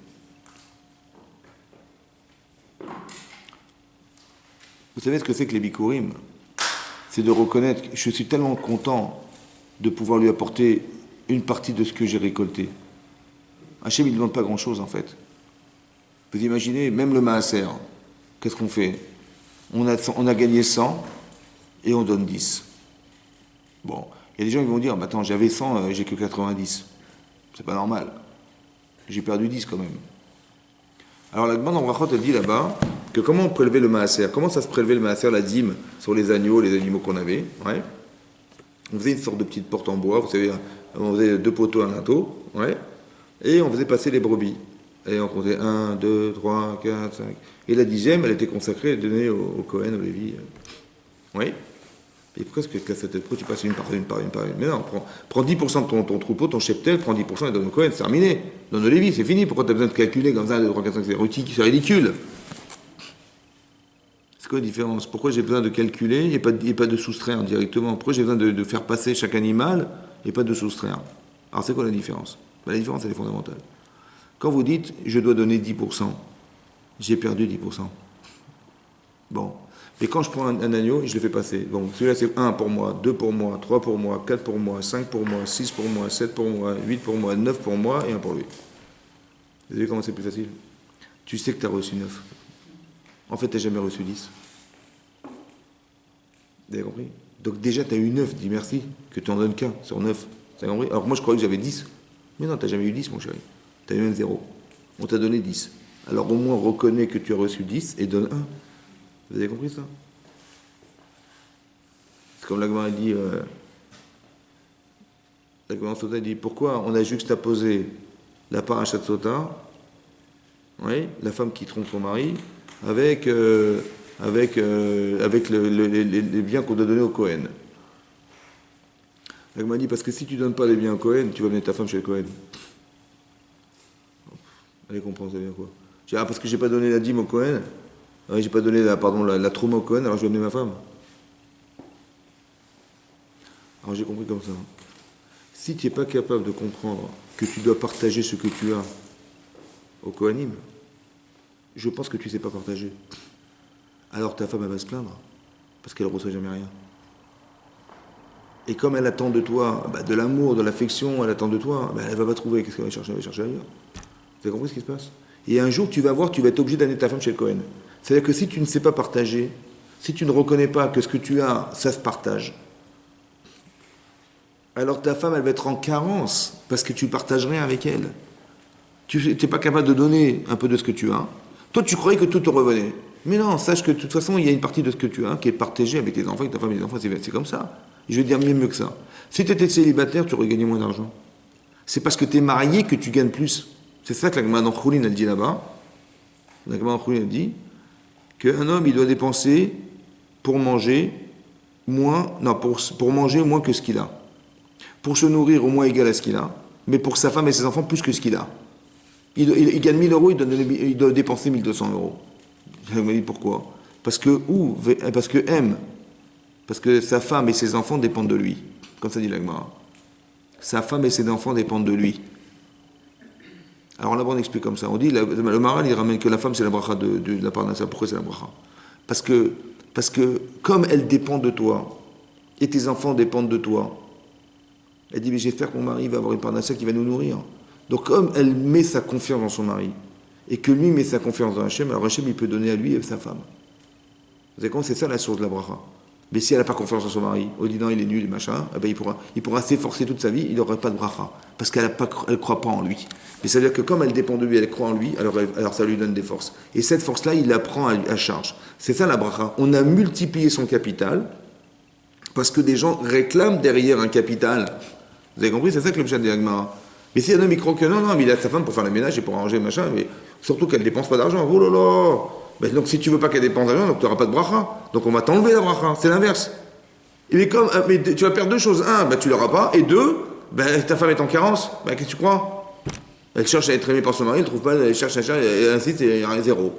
Vous savez ce que c'est que les bikurim? C'est de reconnaître que je suis tellement content de pouvoir lui apporter une partie de ce que j'ai récolté. Hachem, il ne demande pas grand-chose, en fait. Vous imaginez, même le maaser, qu'est-ce qu'on fait? On a gagné 100 et on donne 10. Bon, il y a des gens qui vont dire, bah, attends, j'avais 100, j'ai que 90. C'est pas normal. J'ai perdu 10 quand même. Alors la demande en Brachot, elle dit là-bas que comment on prélevait le maaser? Comment ça se prélevait le maaser, la dîme, sur les agneaux, les animaux qu'on avait? Ouais. On faisait une sorte de petite porte en bois, vous savez, on faisait 2 poteaux, un linteau, ouais, et on faisait passer les brebis. Et on comptait 1, 2, 3, 4, 5. Et la 10e, elle était consacrée, elle donnée au Cohen, au Lévi. Oui. Et pourquoi est-ce que casse cette tête? Pourquoi tu passes une par une? Mais non, prends 10% de ton troupeau, ton cheptel, prends 10% et donne au Cohen, c'est terminé. Donne au Lévi, c'est fini. Pourquoi tu as besoin de calculer comme ça, 1, 2, 3, 4, 5, c'est ridicule. C'est quoi la différence? Pourquoi j'ai besoin de calculer et pas de soustraire directement? Pourquoi j'ai besoin de faire passer chaque animal et pas de soustraire? Alors c'est quoi la différence? Ben, la différence, elle est fondamentale. Quand vous dites « je dois donner 10%, j'ai perdu 10%. Bon. Et quand je prends un agneau, je le fais passer. Donc celui-là, c'est 1 pour moi, 2 pour moi, 3 pour moi, 4 pour moi, 5 pour moi, 6 pour moi, 7 pour moi, 8 pour moi, 9 pour moi et 1 pour lui. Vous avez vu comment c'est plus facile? Tu sais que tu as reçu 9. En fait, tu n'as jamais reçu 10. Vous avez compris? Donc déjà, tu as eu 9, dis merci, que tu en donnes qu'un sur 9. Vous avez compris? Alors moi, je croyais que j'avais 10. Mais non, tu n'as jamais eu 10, mon chéri. Tu as eu même 0. On t'a donné 10. Alors au moins, reconnais que tu as reçu 10 et donne 1. Vous avez compris ça? C'est comme l'Agma dit, l'Agma Sota dit, pourquoi on a juxtaposé la parachat Sota, oui, la femme qui trompe son mari, avec avec les biens qu'on doit donner au Cohen. Elle m'a dit, parce que si tu ne donnes pas les biens au Cohen, tu vas mener ta femme chez le Cohen. Allez comprendre, ça veut dire quoi? Je dis, ah, parce que j'ai pas donné la dîme au Cohen, j'ai pas donné la trouma au Cohen, alors je vais amener ma femme. Alors j'ai compris comme ça. Si tu n'es pas capable de comprendre que tu dois partager ce que tu as au Kohanim, je pense que tu ne sais pas partager. Alors ta femme, elle va se plaindre, parce qu'elle ne reçoit jamais rien. Et comme elle attend de toi de l'amour, de l'affection, elle attend de toi, elle ne va pas trouver. Qu'est-ce qu'elle va chercher? Elle va chercher ailleurs. Vous avez compris ce qui se passe? Et un jour, tu vas voir, tu vas être obligé d'amener ta femme chez le Kohen. C'est-à-dire que si tu ne sais pas partager, si tu ne reconnais pas que ce que tu as, ça se partage, alors ta femme, elle va être en carence, parce que tu ne partages rien avec elle. Tu n'es pas capable de donner un peu de ce que tu as. Toi, tu croyais que tout te revenait. Mais non, sache que de toute façon, il y a une partie de ce que tu as qui est partagée avec tes enfants, avec ta femme et tes enfants. C'est comme ça. Je vais dire mieux que ça. Si tu étais célibataire, tu aurais gagné moins d'argent. C'est parce que tu es marié que tu gagnes plus. C'est ça que la Gemara d'Anchoulin, elle dit là-bas. La Gemara d'Anchoulin, elle dit qu'un homme, il doit dépenser pour manger moins, non, pour manger moins que ce qu'il a. Pour se nourrir au moins égal à ce qu'il a, mais pour sa femme et ses enfants plus que ce qu'il a. Il gagne 1000 euros, il doit dépenser 1200 euros. Je me dis pourquoi? Parce que sa femme et ses enfants dépendent de lui. Comme ça dit la Gemara. Sa femme et ses enfants dépendent de lui. Alors là-bas on explique comme ça. On dit, le Maharal il ramène que la femme c'est la bracha de la parnassa. Pourquoi c'est la bracha? Parce que comme elle dépend de toi, et tes enfants dépendent de toi, elle dit, mais j'espère que mon mari va avoir une parnassa qui va nous nourrir. Donc comme elle met sa confiance dans son mari, et que lui met sa confiance dans Hachem, alors Hachem il peut donner à lui et à sa femme. Vous savez comment? C'est ça la source de la bracha. Mais si elle n'a pas confiance en son mari, au dit non il est nul, machin, eh ben il pourra s'efforcer toute sa vie, il n'aura pas de bracha. Parce qu'elle ne croit pas en lui. Mais ça veut dire que comme elle dépend de lui, elle croit en lui, alors ça lui donne des forces. Et cette force-là, il la prend à charge. C'est ça la bracha. On a multiplié son capital, parce que des gens réclament derrière un capital. Vous avez compris? C'est ça que le pshat de Agmara. Mais si un homme il croit que non, mais il a sa femme pour faire le ménage et pour arranger machin, mais surtout qu'elle ne dépense pas d'argent. Oh là là! Ben donc si tu veux pas qu'elle dépense d'argent, donc tu n'auras pas de bracha. Donc on va t'enlever la bracha. C'est l'inverse. Mais tu vas perdre deux choses. Un, ben tu l'auras pas. Et deux, ben ta femme est en carence. Ben qu'est-ce que tu crois? Elle cherche à être aimée par son mari, elle ne trouve pas, elle cherche, et ainsi il y a un zéro.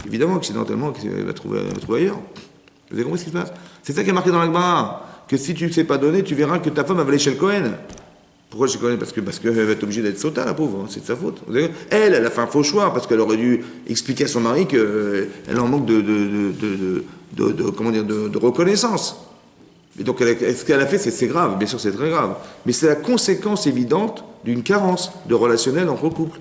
Évidemment, accidentellement, elle va trouver ailleurs. Vous avez compris ce qui se passe? C'est ça qui est marqué dans la Gemara. Que si tu ne sais pas donner, tu verras que ta femme va aller chez le Kohen. Pourquoi chez le Kohen? Parce qu'elle va être obligée d'être sota, la pauvre. C'est de sa faute. Elle a fait un faux choix parce qu'elle aurait dû expliquer à son mari qu'elle en manque de reconnaissance. Et donc, ce qu'elle a fait, c'est grave. Bien sûr, c'est très grave. Mais c'est la conséquence évidente d'une carence de relationnel entre couples.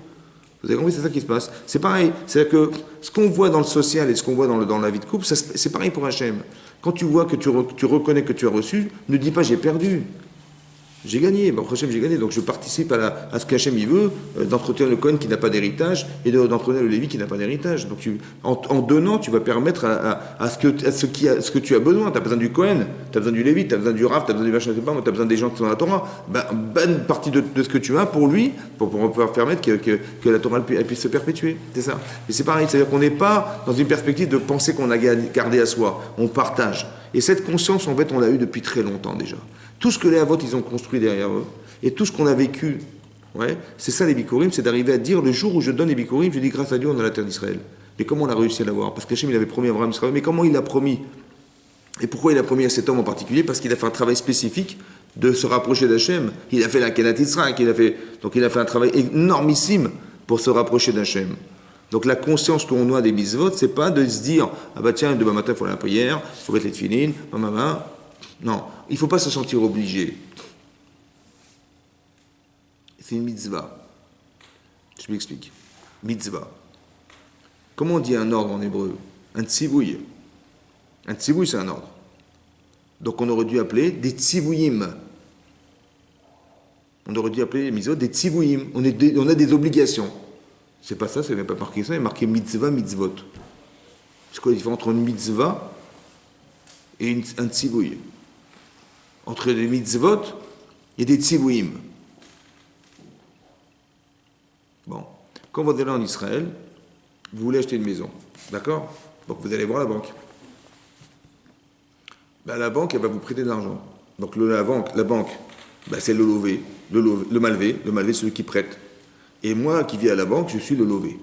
Vous avez compris, c'est ça qui se passe. C'est pareil. C'est-à-dire que ce qu'on voit dans le social et ce qu'on voit dans la vie de couple, c'est pareil pour Hachem. Quand tu vois que tu reconnais que tu as reçu, ne dis pas j'ai perdu. J'ai gagné, Hachem, j'ai gagné, donc je participe à ce qu'Hachem il veut, d'entretenir le Kohen qui n'a pas d'héritage et d'entretenir le Lévi qui n'a pas d'héritage. Donc en donnant, tu vas permettre à ce que tu as besoin. Tu as besoin du Kohen, tu as besoin du Lévi, tu as besoin du Rav, tu as besoin du machin, tu as besoin des gens qui sont dans la Torah. Bonne partie de ce que tu as pour lui, pour pouvoir permettre que la Torah elle puisse se perpétuer. C'est ça. Et c'est pareil, c'est-à-dire qu'on n'est pas dans une perspective de penser qu'on a gardé à soi, on partage. Et cette conscience, en fait, on l'a eue depuis très longtemps déjà. Tout ce que les Avot, ils ont construit derrière eux, et tout ce qu'on a vécu, c'est ça les Bikurim, c'est d'arriver à dire, le jour où je donne les Bikurim, je dis grâce à Dieu, on a la terre d'Israël. Mais comment on a réussi à l'avoir? Parce qu'Hachem, il avait promis à Abraham Israël, mais comment il l'a promis? Et pourquoi il a promis à cet homme en particulier? Parce qu'il a fait un travail spécifique de se rapprocher d'Hachem. Il a fait la Kenat Israël, donc il a fait un travail énormissime pour se rapprocher d'Hachem. Donc la conscience qu'on a des mitzvot, c'est pas de se dire, ah bah tiens, demain matin, il faut aller à la prière, il faut mettre les tefilines, non, il ne faut pas se sentir obligé. C'est une mitzvah. Je m'explique. Mitzvah. Comment on dit un ordre en hébreu? Un tzivouï. Un tzivouï, c'est un ordre. Donc on aurait dû appeler des tzivouïm. On aurait dû appeler les mitzvot des tzivouïm. On a des obligations. C'est pas ça, c'est même pas marqué ça, il est marqué mitzvah, mitzvot. C'est quoi la différence entre une mitzvah et un tzivouï? Entre les mitzvot et des tzivouïm. Bon, quand vous allez en Israël, vous voulez acheter une maison, d'accord? Donc vous allez voir la banque. Ben, la banque, elle va vous prêter de l'argent. Donc la banque ben, c'est le lové, le malvé, celui qui prête. Et moi qui vis à la banque, je suis le lové.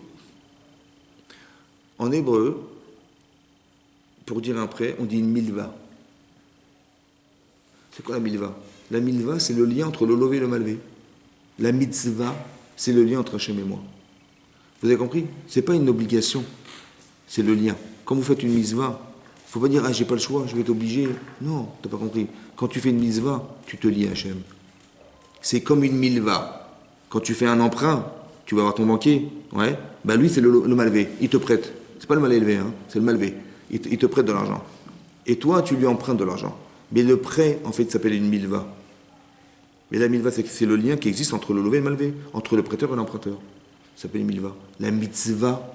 En hébreu, pour dire un prêt, on dit une milva. C'est quoi la milva? La milva, c'est le lien entre le lové et le malvé. La mitzvah, c'est le lien entre Hachem et moi. Vous avez compris? Ce n'est pas une obligation, c'est le lien. Quand vous faites une mitzvah, il ne faut pas dire « Ah, j'ai pas le choix, je vais être obligé ». Non, tu n'as pas compris. Quand tu fais une mitzvah, tu te lies à Hachem. C'est comme une milva. Quand tu fais un emprunt, tu vas voir ton banquier, ouais, bah lui c'est le malvé, il te prête. C'est pas le mal élevé, hein, c'est le malvé. Il te prête de l'argent. Et toi, tu lui empruntes de l'argent. Mais le prêt, en fait, s'appelle une milva. Mais la milva, c'est le lien qui existe entre le lové et le malvé, entre le prêteur et l'emprunteur. Ça s'appelle une milva. La mitzvah,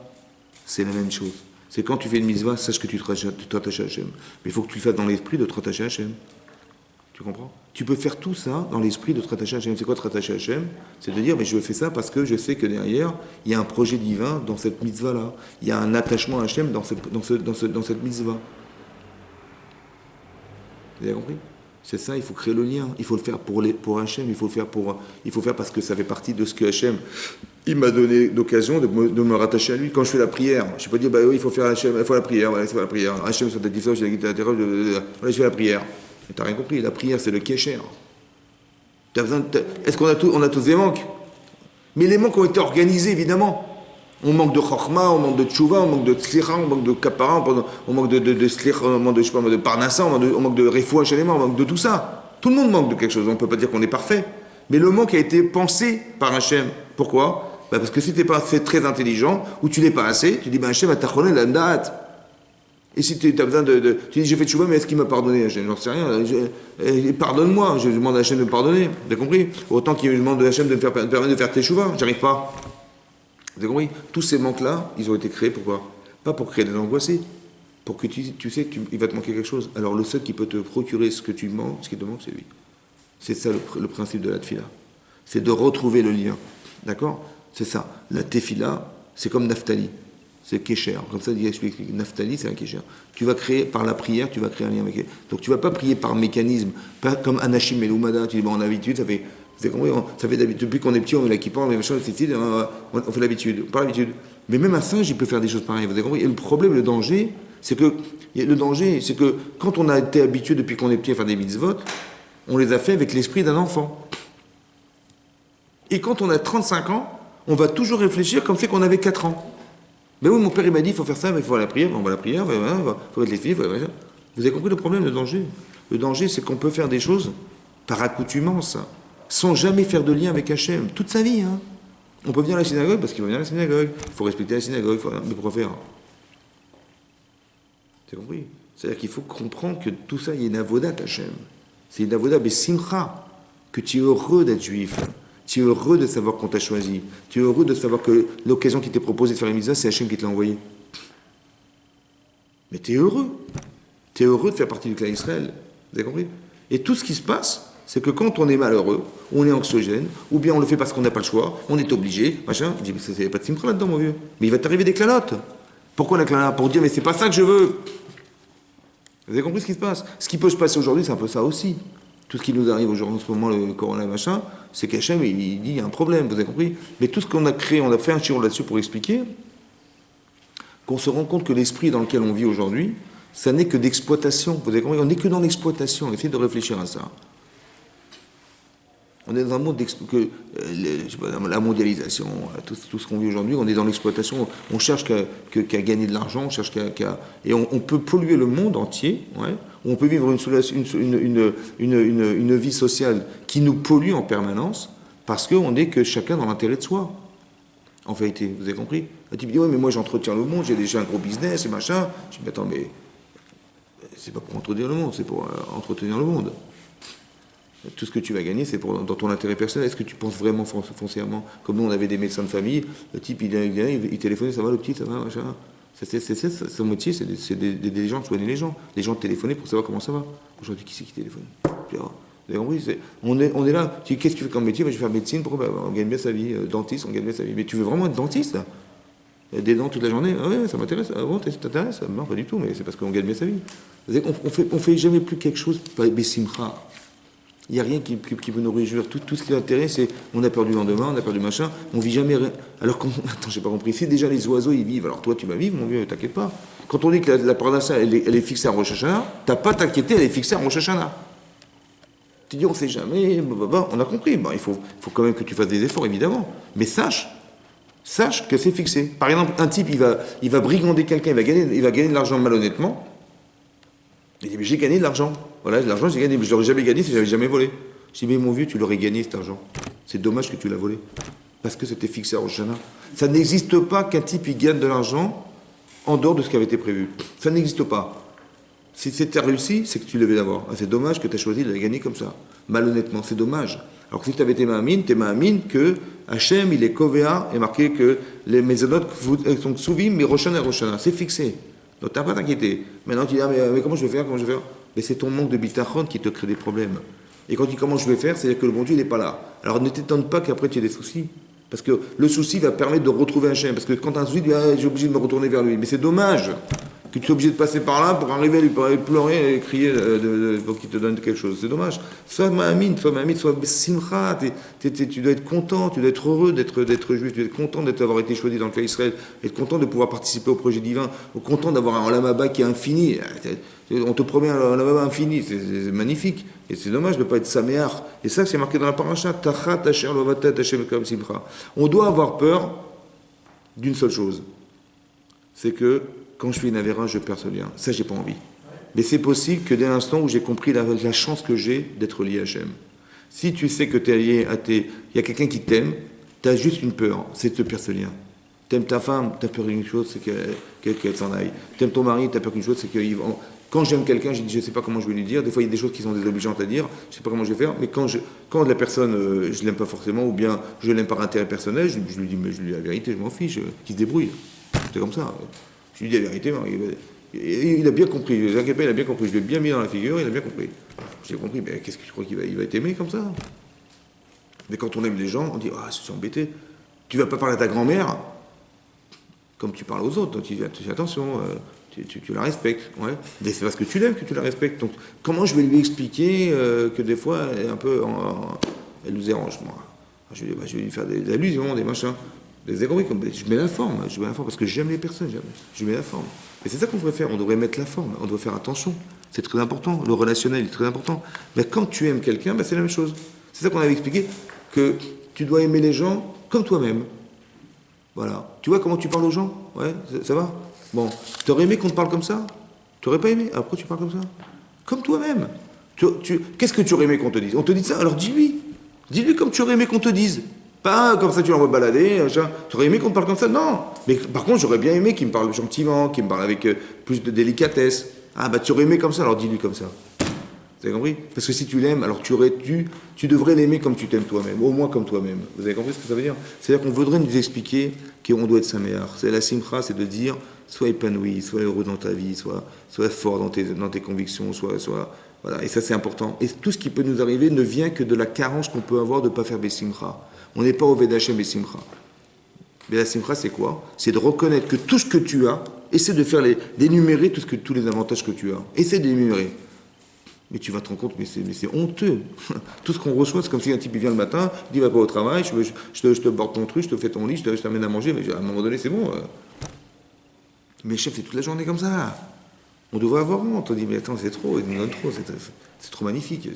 c'est la même chose. C'est quand tu fais une mitzvah, sache que tu t'attaches à Hachem. Mais il faut que tu le fasses dans l'esprit de te rattacher à Hachem. Tu comprends? Tu peux faire tout ça dans l'esprit de te rattacher à Hachem. C'est quoi te rattacher à Hachem? C'est de dire, mais je fais ça parce que je sais que derrière, il y a un projet divin dans cette mitzvah-là. Il y a un attachement à Hachem dans cette mitzvah. Vous avez compris? C'est ça, il faut créer le lien. Il faut le faire pour Hachem. Il faut faire parce que ça fait partie de ce que Hachem, il m'a donné l'occasion de me rattacher à lui. Quand je fais la prière, je ne peux pas dire, bah oui, il faut faire Hachem, il faut la prière, voilà, c'est pas la prière. Hachem, ça t'a dit ça, je fais la prière. Tu n'as rien compris, la prière c'est le kécher. Est-ce qu'on a tous des manques? Mais les manques ont été organisés évidemment. On manque de chorma, on manque de tchouva, on manque de tzlicha, on manque de kapara, on manque de slicha, on manque de parnassa, on manque de refoua chez les morts, on manque de tout ça. Tout le monde manque de quelque chose, on ne peut pas dire qu'on est parfait. Mais le manque a été pensé par Hachem. Pourquoi? Parce que si tu n'es pas assez très intelligent, ou tu n'es pas assez, tu dis, Hachem a tachonné la date. Et si tu as besoin tu dis, j'ai fait tchouva, mais est-ce qu'il m'a pardonné? Je n'en sais rien. Pardonne-moi, je demande à Hachem de me pardonner. Vous avez compris? Autant qu'il me demande à Hachem de me permettre de faire tes tchouva, j'arrive pas. Vous avez compris? Tous ces manques-là, ils ont été créés pourquoi? Pas pour créer des angoissés, pour que tu sais qu'il va te manquer quelque chose. Alors le seul qui peut te procurer ce qui te manque, c'est lui. C'est ça le principe de la tefila. C'est de retrouver le lien. D'accord? C'est ça. La tefila, c'est comme Naphtali. C'est Kécher. Comme ça, il explique. Naphtali, c'est un Kécher. Tu vas créer, par la prière, tu vas créer un lien avec elle. Donc tu ne vas pas prier par mécanisme, pas comme Anashim et Lumada. Tu dis, bon, en habitude, ça fait d'habitude, depuis qu'on est petit, on est là qui parle, mais machin, on fait l'habitude, par l'habitude. Mais même un singe, il peut faire des choses pareilles. Vous avez compris? Et le problème, le danger, c'est que quand on a été habitué depuis qu'on est petit à faire des mitzvot, on les a fait avec l'esprit d'un enfant. Et quand on a 35 ans, on va toujours réfléchir comme c'est qu'on avait 4 ans. Ben oui, mon père il m'a dit il faut faire ça, mais il faut aller à la prière, on va à la prière, il faut mettre les filles, vous avez compris le problème, le danger? Le danger, c'est qu'on peut faire des choses par accoutumance, sans jamais faire de lien avec Hachem, toute sa vie. Hein. On peut venir à la synagogue parce qu'il faut venir à la synagogue, il faut respecter la synagogue, mais pourquoi faire? Tu as compris? C'est-à-dire qu'il faut comprendre que tout ça, il y a une avodat Hachem. C'est une avodat besimcha, que tu es heureux d'être juif. Tu es heureux de savoir qu'on t'a choisi. Tu es heureux de savoir que l'occasion qui t'est proposée de faire les mitzvahs, c'est Hachem qui te l'a envoyé. Mais tu es heureux. Tu es heureux de faire partie du clan Israël. Vous avez compris? Et tout ce qui se passe, c'est que quand on est malheureux, on est anxiogène, ou bien on le fait parce qu'on n'a pas le choix, on est obligé, machin, tu dis, mais il n'y a pas de simcha là-dedans, mon vieux. Mais il va t'arriver des clanotes. Pourquoi la clanate? Pour dire, mais c'est pas ça que je veux. Vous avez compris ce qui se passe? Ce qui peut se passer aujourd'hui, c'est un peu ça aussi. Tout ce qui nous arrive aujourd'hui, en ce moment, le corona, machin, c'est qu'Hachem, il dit, il y a un problème, vous avez compris? Mais tout ce qu'on a créé, on a fait un shiur là-dessus pour expliquer qu'on se rend compte que l'esprit dans lequel on vit aujourd'hui, ça n'est que d'exploitation. Vous avez compris? On n'est que dans l'exploitation. Essayez de réfléchir à ça. On est dans un monde la mondialisation, tout ce qu'on vit aujourd'hui, on est dans l'exploitation. On cherche qu'à gagner de l'argent, on cherche et on peut polluer le monde entier. Ouais, on peut vivre une vie sociale qui nous pollue en permanence parce qu'on n'est que chacun dans l'intérêt de soi. En vérité, vous avez compris? Un type dit, ouais, mais moi j'entretiens le monde, j'ai déjà un gros business et machin. Je dis, mais attends, mais c'est pas pour entretenir le monde, c'est pour entretenir le monde. Tout ce que tu vas gagner, c'est dans ton intérêt personnel. Est-ce que tu penses vraiment foncièrement? Comme nous, on avait des médecins de famille, le type, il téléphonait, ça va le petit, ça va, machin. Son métier, c'est d'aider les gens, de soigner les gens. Les gens téléphonaient pour savoir comment ça va. Aujourd'hui, qui c'est qui téléphone? Vous avez compris? On est là. Tu dis, qu'est-ce que tu fais comme métier? Je vais faire médecine, pourquoi? On gagne bien sa vie. Dentiste, on gagne bien sa vie. Mais tu veux vraiment être dentiste, là? des dents toute la journée. Ah ouais, ça m'intéresse. Ah bon, ça t'intéresse? Non, pas du tout, mais c'est parce qu'on gagne bien sa vie. On fait jamais plus quelque chose par Bessimcha. Il n'y a rien qui peut nous réjouir. Tout ce qui est intérêt, c'est on a peur du lendemain, on a peur du machin, on vit jamais rien. Alors quand attends, j'ai pas compris. Si déjà les oiseaux ils vivent, alors toi tu vas vivre, mon vieux, t'inquiète pas. Quand on dit que la Parnassa elle est fixée à Rosh Hashanah, t'as pas à t'inquiéter, elle est fixée à Rosh Hashanah. Tu dis on sait jamais, on a compris. Bon, il faut quand même que tu fasses des efforts évidemment, mais sache que c'est fixé. Par exemple, un type il va brigander quelqu'un, il va gagner de l'argent malhonnêtement. Il dit mais j'ai gagné de l'argent. Voilà, de l'argent j'ai gagné, mais je l'aurais jamais gagné si j'avais jamais volé. Je dis mais mon vieux, tu l'aurais gagné cet argent. C'est dommage que tu l'as volé. Parce que c'était fixé à Rosh Hashanah. Ça n'existe pas qu'un type il gagne de l'argent en dehors de ce qui avait été prévu. Ça n'existe pas. Si c'était réussi, c'est que tu devais l'avoir. Ah, c'est dommage que tu as choisi de la gagner comme ça. Malhonnêtement, c'est dommage. Alors que si tu avais tes ma'amines que Hachem, il est kovéa, et marqué que les mésonotes sont souvim, mais Roshana et Roshana. C'est fixé. Donc tu n'as pas à t'inquiéter. Maintenant tu dis, mais comment je vais faire? Mais c'est ton manque de bitachon qui te crée des problèmes. Et quand tu dis comment je vais faire, c'est-à-dire que le bon Dieu n'est pas là. Alors ne t'étonne pas qu'après tu aies des soucis. Parce que le souci va permettre de retrouver Hachem. Parce que quand tu as un souci, tu dis, j'ai obligé de me retourner vers lui. Mais c'est dommage que tu sois obligé de passer par là pour arriver à lui pleurer et crier pour qu'il te donne quelque chose. C'est dommage. Sois ma'amine, sois simcha. Tu dois être content, tu dois être heureux d'être juif, tu dois être content d'avoir été choisi dans le cas d'Israël, être content de pouvoir participer au projet divin, content d'avoir un olam haba qui est infini. On te promet un olam haba infini, c'est magnifique. Et c'est dommage de ne pas être saméar. Et ça, c'est marqué dans la paracha. Tachat asher lovatat Hashem kam simcha. On doit avoir peur d'une seule chose. C'est que quand je fais une avéra, je perds ce lien. Ça, j'ai pas envie. Mais c'est possible que dès l'instant où j'ai compris la chance que j'ai d'être lié à Hachem. Si tu sais que tu es lié à il y a quelqu'un qui t'aime, tu as juste une peur, c'est de te perdre ce lien. T'aimes ta femme, tu as peur d'une chose, c'est qu'elle s'en aille. T'aimes ton mari, tu as peur d'une chose, c'est qu'il va... Quand j'aime quelqu'un, je ne sais pas comment je vais lui dire. Des fois, il y a des choses qui sont désobligeantes à dire. Je ne sais pas comment je vais faire. Mais quand la personne, je ne l'aime pas forcément, ou bien je l'aime par intérêt personnel, je lui dis, mais je lui dis la vérité, je m'en fiche, qu'il se débrouille. C'est comme ça. Je lui dis la vérité, il a bien compris. Ne vous inquiétez pas, il a bien compris. Je l'ai bien mis dans la figure, il a bien compris. J'ai compris, mais qu'est-ce que tu crois qu'il va être aimé comme ça? Mais quand on aime les gens, on dit, ah, c'est embêté. Tu ne vas pas parler à ta grand-mère comme tu parles aux autres. Donc tu dis, attention, tu la respectes. Ouais. Mais c'est parce que tu l'aimes que tu la respectes. Donc comment je vais lui expliquer que des fois, elle nous dérange, moi? Je vais lui faire des allusions, des machins. Je mets la forme, parce que j'aime les personnes, je mets la forme. Et c'est ça qu'on devrait faire, on devrait mettre la forme, on doit faire attention. C'est très important, le relationnel est très important. Mais quand tu aimes quelqu'un, c'est la même chose. C'est ça qu'on avait expliqué, que tu dois aimer les gens comme toi-même. Voilà. Tu vois comment tu parles aux gens? Ouais, ça va? Bon, t'aurais aimé qu'on te parle comme ça? T'aurais pas aimé? Alors pourquoi tu parles comme ça? Comme toi-même. Qu'est-ce que tu aurais aimé qu'on te dise? On te dit ça, alors dis-lui. Dis-lui comme tu aurais aimé qu'on te dise. Pas comme ça tu l'envoies balader, tu aurais aimé qu'on te parle comme ça? Non. Mais par contre, j'aurais bien aimé qu'il me parle gentiment, qu'il me parle avec plus de délicatesse. Ah bah tu aurais aimé comme ça, alors dis-lui comme ça. Vous avez compris? Parce que si tu l'aimes, alors tu devrais l'aimer comme tu t'aimes toi-même, au moins comme toi-même. Vous avez compris ce que ça veut dire? C'est-à-dire qu'on voudrait nous expliquer qu'on doit être saméar. C'est la simcha, c'est de dire, sois épanoui, sois heureux dans ta vie, sois fort dans tes convictions, voilà. Et ça c'est important. Et tout ce qui peut nous arriver ne vient que de la carence qu'on peut avoir de ne pas faire des simcha. On n'est pas au Vedachem et Simcha. Mais la Simcha, c'est quoi? C'est de reconnaître que tout ce que tu as, essaie de d'énumérer tous les avantages que tu as. Essaie d'énumérer. Mais tu vas te rendre compte, mais c'est honteux. Tout ce qu'on reçoit, c'est comme si un type vient le matin, il dit va pas au travail, je te borde ton truc, je te fais ton lit, je t'amène à manger, mais à un moment donné, c'est bon. Mais chef, c'est toute la journée comme ça. On devrait avoir honte. On dit, mais attends, c'est trop, il nous donne trop, c'est trop magnifique,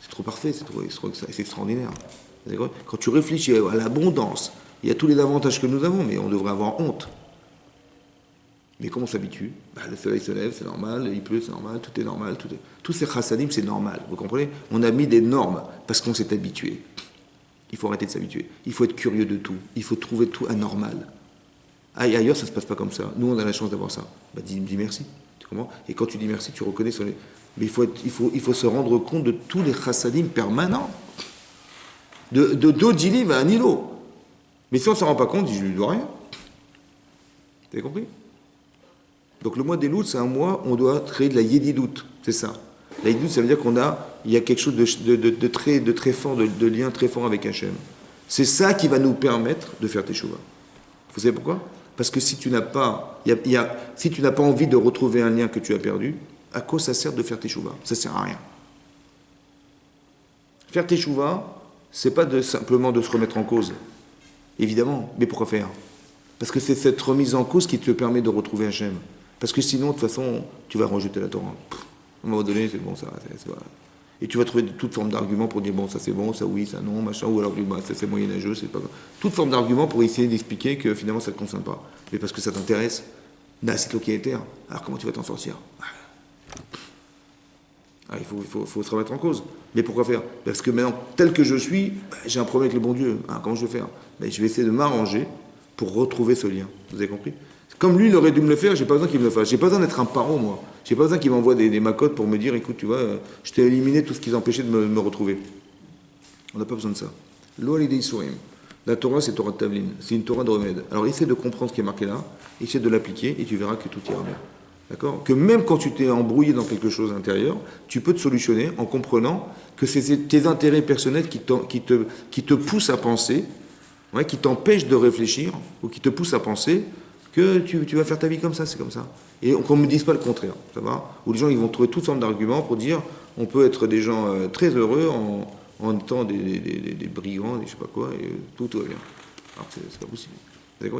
c'est trop parfait, c'est extraordinaire. Quand tu réfléchis à l'abondance, il y a tous les avantages que nous avons, mais on devrait avoir honte. Mais comment on s'habitue? Le soleil se lève, c'est normal, il pleut, c'est normal, tout est normal. Tous ces chassadim, c'est normal, vous comprenez? On a mis des normes parce qu'on s'est habitué. Il faut arrêter de s'habituer. Il faut être curieux de tout. Il faut trouver tout anormal. Ailleurs, ça ne se passe pas comme ça. Nous, on a la chance d'avoir ça. Dis merci. Tu comprends? Et quand tu dis merci, tu reconnais son... Mais il faut se rendre compte de tous les chassadim permanents. De Dodilim à Nilo. Mais si on ne s'en rend pas compte, je ne lui dois rien. Vous avez compris? Donc le mois d'Elul, c'est un mois où on doit créer de la yédidoute. C'est ça. La yédidoute, ça veut dire il y a quelque chose de très fort, de lien très fort avec Hachem. C'est ça qui va nous permettre de faire Teshuvah. Vous savez pourquoi? Parce que si tu n'as pas, si tu n'as pas envie de retrouver un lien que tu as perdu, à quoi ça sert de faire teshuva? Ça sert à rien. Faire teshuva, c'est pas simplement de se remettre en cause, évidemment. Mais pourquoi faire? Parce que c'est cette remise en cause qui te permet de retrouver Hachem. Parce que sinon, de toute façon, tu vas rejeter la Torah. À un moment donné, c'est bon, ça. Et tu vas trouver toute forme d'argument pour dire bon, ça c'est bon, ça oui, ça non, machin, ou alors bah, ça c'est moyenâgeux, c'est pas grave. Toute forme d'argument pour essayer d'expliquer que finalement ça ne te concerne pas. Mais parce que ça t'intéresse, là c'est toi qui es terre. Alors comment tu vas t'en sortir? Il faut se remettre en cause. Mais pourquoi faire? Parce que maintenant, tel que je suis, j'ai un problème avec le bon Dieu. Comment je vais faire? Je vais essayer de m'arranger pour retrouver ce lien. Vous avez compris? Comme lui, il aurait dû me le faire, j'ai pas besoin qu'il me le fasse. J'ai pas besoin d'être un paro, moi. J'ai pas besoin qu'il m'envoie des macotes pour me dire, écoute, tu vois, je t'ai éliminé tout ce qui t'empêchait de me retrouver. On n'a pas besoin de ça. Lo alidei surim. La Torah, c'est Torah de Tavlin. C'est une Torah de remède. Alors, essaie de comprendre ce qui est marqué là, essaie de l'appliquer, et tu verras que tout ira bien. D'accord? Que même quand tu t'es embrouillé dans quelque chose intérieur, tu peux te solutionner en comprenant que c'est tes intérêts personnels qui te poussent à penser, qui t'empêchent de réfléchir, ou qui te poussent à penser que tu vas faire ta vie comme ça, c'est comme ça. Et qu'on ne me dise pas le contraire, ça va? Où les gens ils vont trouver toutes sortes d'arguments pour dire on peut être des gens très heureux en étant des brigands, des je sais pas quoi, et tout va bien. Alors c'est pas possible.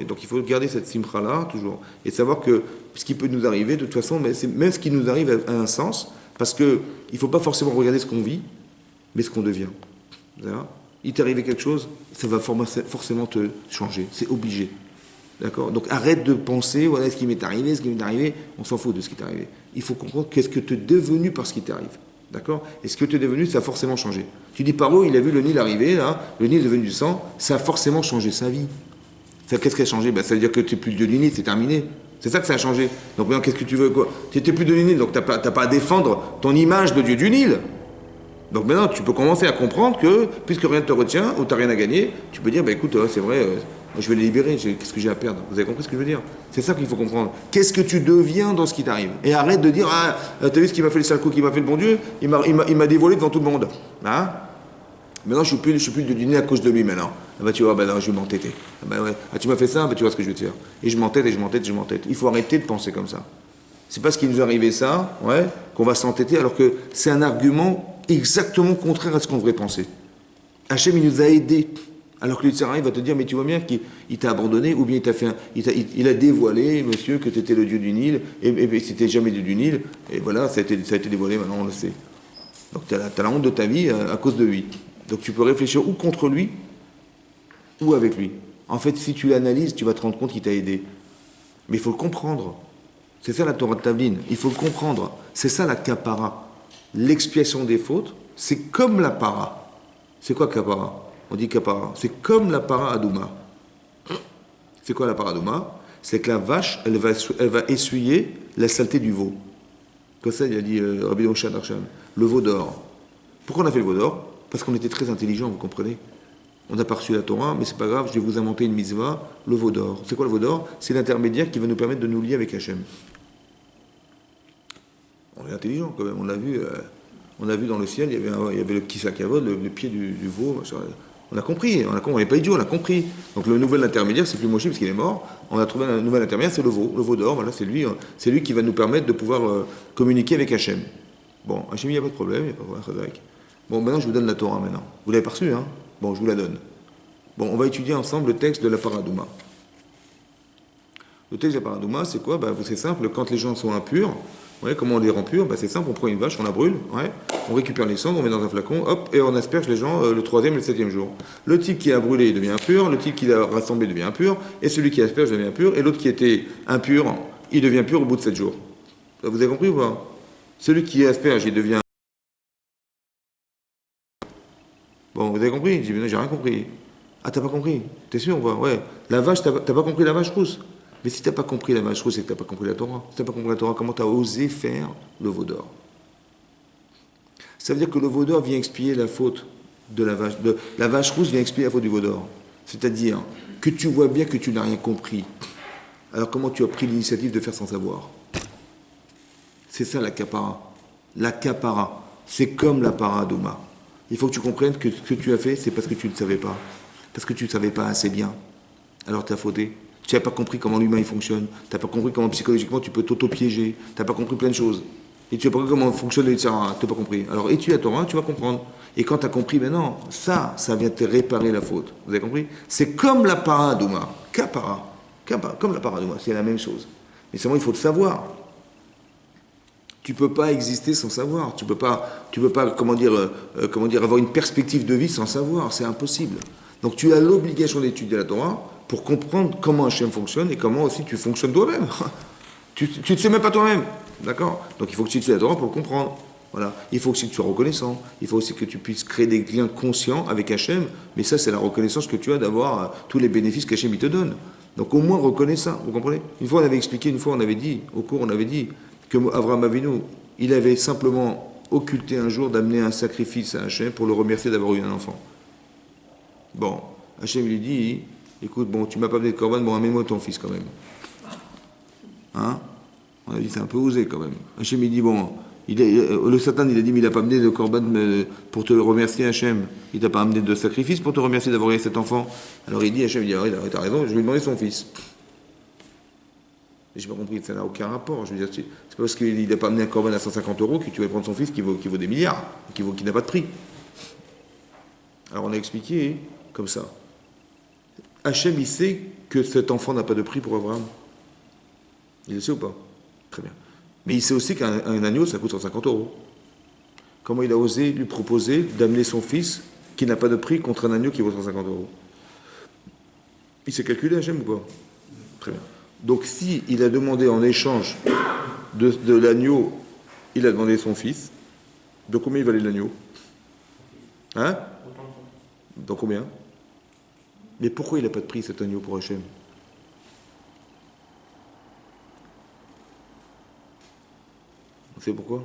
Donc il faut garder cette simcha-là, toujours, et savoir que ce qui peut nous arriver, de toute façon, même ce qui nous arrive a un sens, parce qu'il ne faut pas forcément regarder ce qu'on vit, mais ce qu'on devient. Il t'est arrivé quelque chose, ça va forcément te changer, c'est obligé. D'accord? Donc arrête de penser, voilà ce qui m'est arrivé, on s'en fout de ce qui t'est arrivé. Il faut comprendre qu'est-ce que tu es devenu par ce qui t'arrive. D'accord? Et ce que tu es devenu, ça a forcément changé. Tu dis Paro, il a vu le Nil arriver, là, le Nil est devenu du sang, ça a forcément changé sa vie. Qu'est-ce qui a changé? Ça veut dire que tu n'es plus de Nil, c'est terminé. C'est ça que ça a changé. Donc maintenant, qu'est-ce que tu veux quoi? Tu n'étais plus de Nil, donc tu n'as pas à défendre ton image de Dieu du Nil. Donc maintenant, tu peux commencer à comprendre que, puisque rien ne te retient, ou tu n'as rien à gagner, tu peux dire, écoute, c'est vrai, je vais les libérer, qu'est-ce que j'ai à perdre? Vous avez compris ce que je veux dire? C'est ça qu'il faut comprendre. Qu'est-ce que tu deviens dans ce qui t'arrive? Et arrête de dire, t'as vu ce qui m'a fait le sale coup, qui m'a fait le bon Dieu? Il m'a dévoilé devant tout le monde. Maintenant, je suis plus de dîner à cause de lui maintenant. Tu vois, non, je vais m'entêter. Ouais. Tu m'as fait ça, tu vois ce que je vais te faire. Et je m'entête, et je m'entête, et je m'entête. Il faut arrêter de penser comme ça. C'est parce qu'il nous est arrivé ça, qu'on va s'entêter, alors que c'est un argument exactement contraire à ce qu'on devrait penser. Hachem, il nous a aidés. Alors que le Tsara'im va te dire, mais tu vois bien qu'il t'a abandonné, ou bien il a dévoilé, monsieur, que tu étais le dieu du Nil, et c'était jamais le dieu du Nil, et voilà, ça a été dévoilé, maintenant on le sait. Donc tu as la honte de ta vie à cause de lui. Donc tu peux réfléchir ou contre lui, ou avec lui. En fait, si tu l'analyses, tu vas te rendre compte qu'il t'a aidé. Mais il faut le comprendre. C'est ça la Torah de Tavlin, il faut le comprendre. C'est ça la kapara. L'expiation des fautes, c'est comme la para. C'est quoi kapara? On dit kapara. C'est comme la para adouma. C'est quoi la para adouma? C'est que la vache, elle va essuyer la saleté du veau. Comme ça, il a dit Rabbi Moshe Darshan, le veau d'or. Pourquoi on a fait le veau d'or? Parce qu'on était très intelligents, vous comprenez? On n'a pas reçu la Torah, mais c'est pas grave, je vais vous inventer une mitzvah, le veau d'or. C'est quoi le veau d'or? C'est l'intermédiaire qui va nous permettre de nous lier avec Hachem. On est intelligent quand même, on a vu dans le ciel, il y avait le petit sac à vol, le pied du veau. On a compris, on n'est pas idiot, on a compris. Donc le nouvel intermédiaire, c'est plus Moshe parce qu'il est mort. On a trouvé un nouvel intermédiaire, c'est le veau d'or. Voilà, c'est lui qui va nous permettre de pouvoir communiquer avec Hachem. Bon, Hachem, il n'y a pas de problème, il n'y a pas de problème. Bon, maintenant je vous donne la Torah maintenant. Vous l'avez pas reçue, hein? Bon, je vous la donne. Bon, on va étudier ensemble le texte de la Paradouma. Le texte de la Paradouma, c'est quoi? C'est simple, quand les gens sont impurs, comment on les rend purs? C'est simple, on prend une vache, on la brûle, on récupère les cendres, on met dans un flacon, hop, et on asperge les gens le 3e et le 7e jour. Le type qui a brûlé devient impur, le type qui l'a rassemblé devient impur, et celui qui asperge devient impur, et l'autre qui était impur, il devient pur au bout de 7 jours. Vous avez compris ou pas? Celui qui asperge, il devient... Bon, vous avez compris? Je dis, mais non, j'ai rien compris. Ah, t'as pas compris? T'es sûr? Ouais. La vache, t'as pas compris la vache rousse? Mais si tu n'as pas compris la vache rousse, c'est que tu n'as pas compris la Torah. Si tu n'as pas compris la Torah, comment tu as osé faire le veau d'or? Ça veut dire que le veau d'or vient expier la faute de la vache. La vache rousse vient expier la faute du veau d'or. C'est-à-dire que tu vois bien que tu n'as rien compris. Alors comment tu as pris l'initiative de faire sans savoir? C'est ça la kapara. La kapara, c'est comme la paradouma. Il faut que tu comprennes que ce que tu as fait, c'est parce que tu ne savais pas. Parce que tu ne savais pas assez bien. Alors tu as fauté. Tu n'as pas compris comment l'humain il fonctionne. Tu n'as pas compris comment psychologiquement tu peux t'auto-piéger. Tu n'as pas compris plein de choses. Et tu n'as pas compris comment fonctionne le Yitzhara. Tu n'as pas compris. Alors étudie la Torah, tu vas comprendre. Et quand tu as compris, maintenant, ça vient te réparer la faute. Vous avez compris? C'est comme la paradouma. Comme la paradouma, c'est la même chose. Mais seulement il faut le savoir. Tu ne peux pas exister sans savoir. Tu peux pas comment dire, avoir une perspective de vie sans savoir. C'est impossible. Donc tu as l'obligation d'étudier la Torah pour comprendre comment Hachem fonctionne et comment aussi tu fonctionnes toi-même. Tu ne te sais même pas toi-même. D'accord? Donc il faut que tu étudies la Torah pour le comprendre. Voilà. Il faut aussi que tu sois reconnaissant. Il faut aussi que tu puisses créer des liens conscients avec Hachem. Mais ça, c'est la reconnaissance que tu as d'avoir tous les bénéfices qu'Hachem il te donne. Donc au moins reconnais ça. Vous comprenez? Une fois on avait expliqué, on avait dit que Avraham Avinu, il avait simplement occulté un jour d'amener un sacrifice à Hachem pour le remercier d'avoir eu un enfant. Bon, Hachem lui dit, écoute, bon, tu m'as pas amené de korban, bon, amène-moi ton fils quand même. Hein? On a dit, c'est un peu osé quand même. Hachem il dit, bon, le Satan il a dit, mais il n'a pas amené de korban pour te remercier Hachem. Il t'a pas amené de sacrifice pour te remercier d'avoir eu cet enfant. Alors il dit, Hachem il dit, ah, t'as raison, je vais lui demander son fils. J'ai pas compris, ça n'a aucun rapport. Je veux dire, c'est pas parce qu'il n'a pas amené un korban à 150 € que tu vas prendre son fils qui vaut des milliards, qui n'a pas de prix. Alors on a expliqué comme ça. Hachem, il sait que cet enfant n'a pas de prix pour Abraham. Il le sait ou pas? Très bien. Mais il sait aussi qu'un agneau, ça coûte 150 €. Comment il a osé lui proposer d'amener son fils qui n'a pas de prix contre un agneau qui vaut 150 €? Il s'est calculé, Hachem, ou pas? Très bien. Donc si il a demandé en échange de l'agneau, il a demandé son fils, de combien il valait l'agneau? Hein? Dans combien? Mais pourquoi il n'a pas de prix cet agneau pour Hachem? Vous savez pourquoi?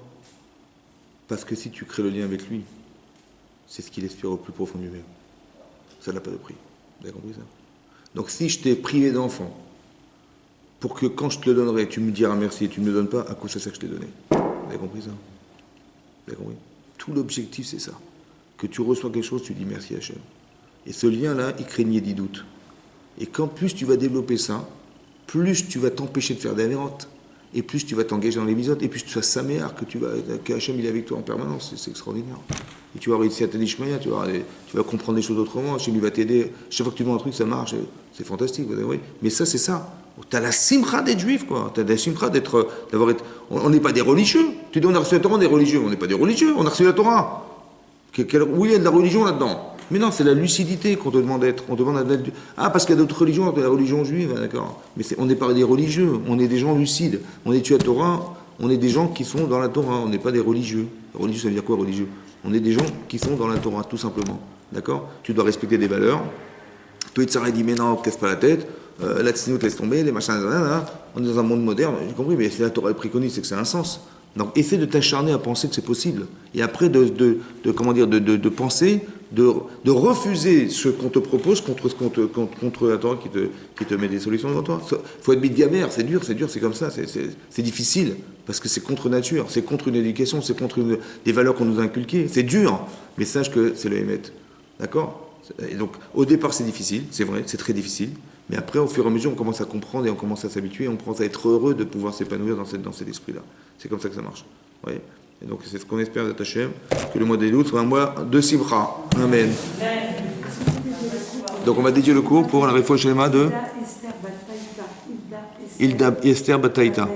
Parce que si tu crées le lien avec lui, c'est ce qu'il aspire au plus profond de lui-même. Ça n'a pas de prix. Vous avez compris ça? Donc si je t'ai privé d'enfant, pour que quand je te le donnerai, tu me diras merci et tu ne me le donnes pas, à cause de ça que je t'ai donné. Vous avez compris ça? Vous avez compris? Tout l'objectif, c'est ça. Que tu reçois quelque chose, tu dis merci à Hachem. Et ce lien-là, il crée des doutes. Et quand plus tu vas développer ça, plus tu vas t'empêcher de faire des avérantes, et plus tu vas t'engager dans les misotes, et plus tu vas saméar, que Hachem il est avec toi en permanence, c'est extraordinaire. Et tu vas réussir à t'adishmaya, tu vas comprendre les choses autrement, Hachem il va t'aider. Chaque fois que tu demandes un truc, ça marche, c'est fantastique, vous avez. Mais ça, c'est ça. Tu as la simcha d'être juif, quoi. Tu as la simcha on n'est pas des religieux. Tu dis on a reçu la Torah, on est religieux. On n'est pas des religieux, on a reçu la Torah. Oui, il y a de la religion là-dedans. Mais non, c'est la lucidité qu'on te demande d'être. On demande d'être. Ah, parce qu'il y a d'autres religions, de la religion juive, d'accord. Mais on n'est pas des religieux, on est des gens lucides. On étudie la Torah, on est des gens qui sont dans la Torah, on n'est pas des religieux. Religieux, ça veut dire quoi, religieux? On est des gens qui sont dans la Torah, tout simplement. D'accord? Tu dois respecter des valeurs. Toi, il dit, mais non, casse pas la tête. La tsinout, laisse tomber, les machins, on est dans un monde moderne, j'ai compris, mais si la Torah préconise, c'est que c'est un sens. Donc, essaie de t'acharner à penser que c'est possible. Et après, de penser, de refuser ce qu'on te propose contre la Torah qui te met des solutions devant toi. Il faut être midgamer, c'est dur, c'est comme ça, c'est difficile, parce que c'est contre nature, c'est contre une éducation, c'est contre des valeurs qu'on nous a inculquées. C'est dur, mais sache que c'est le Hémet. D'accord? Et donc, au départ, c'est difficile, c'est vrai, c'est très difficile. Mais après, au fur et à mesure, on commence à comprendre et on commence à s'habituer, on commence à être heureux de pouvoir s'épanouir dans cet esprit-là. C'est comme ça que ça marche. Voyez. Et donc, c'est ce qu'on espère d'être Hachem, que le mois d'Elul soit un mois de Simcha. Amen. Donc, on va dédier le cours pour la réfouach shlema de Esther Bataïta.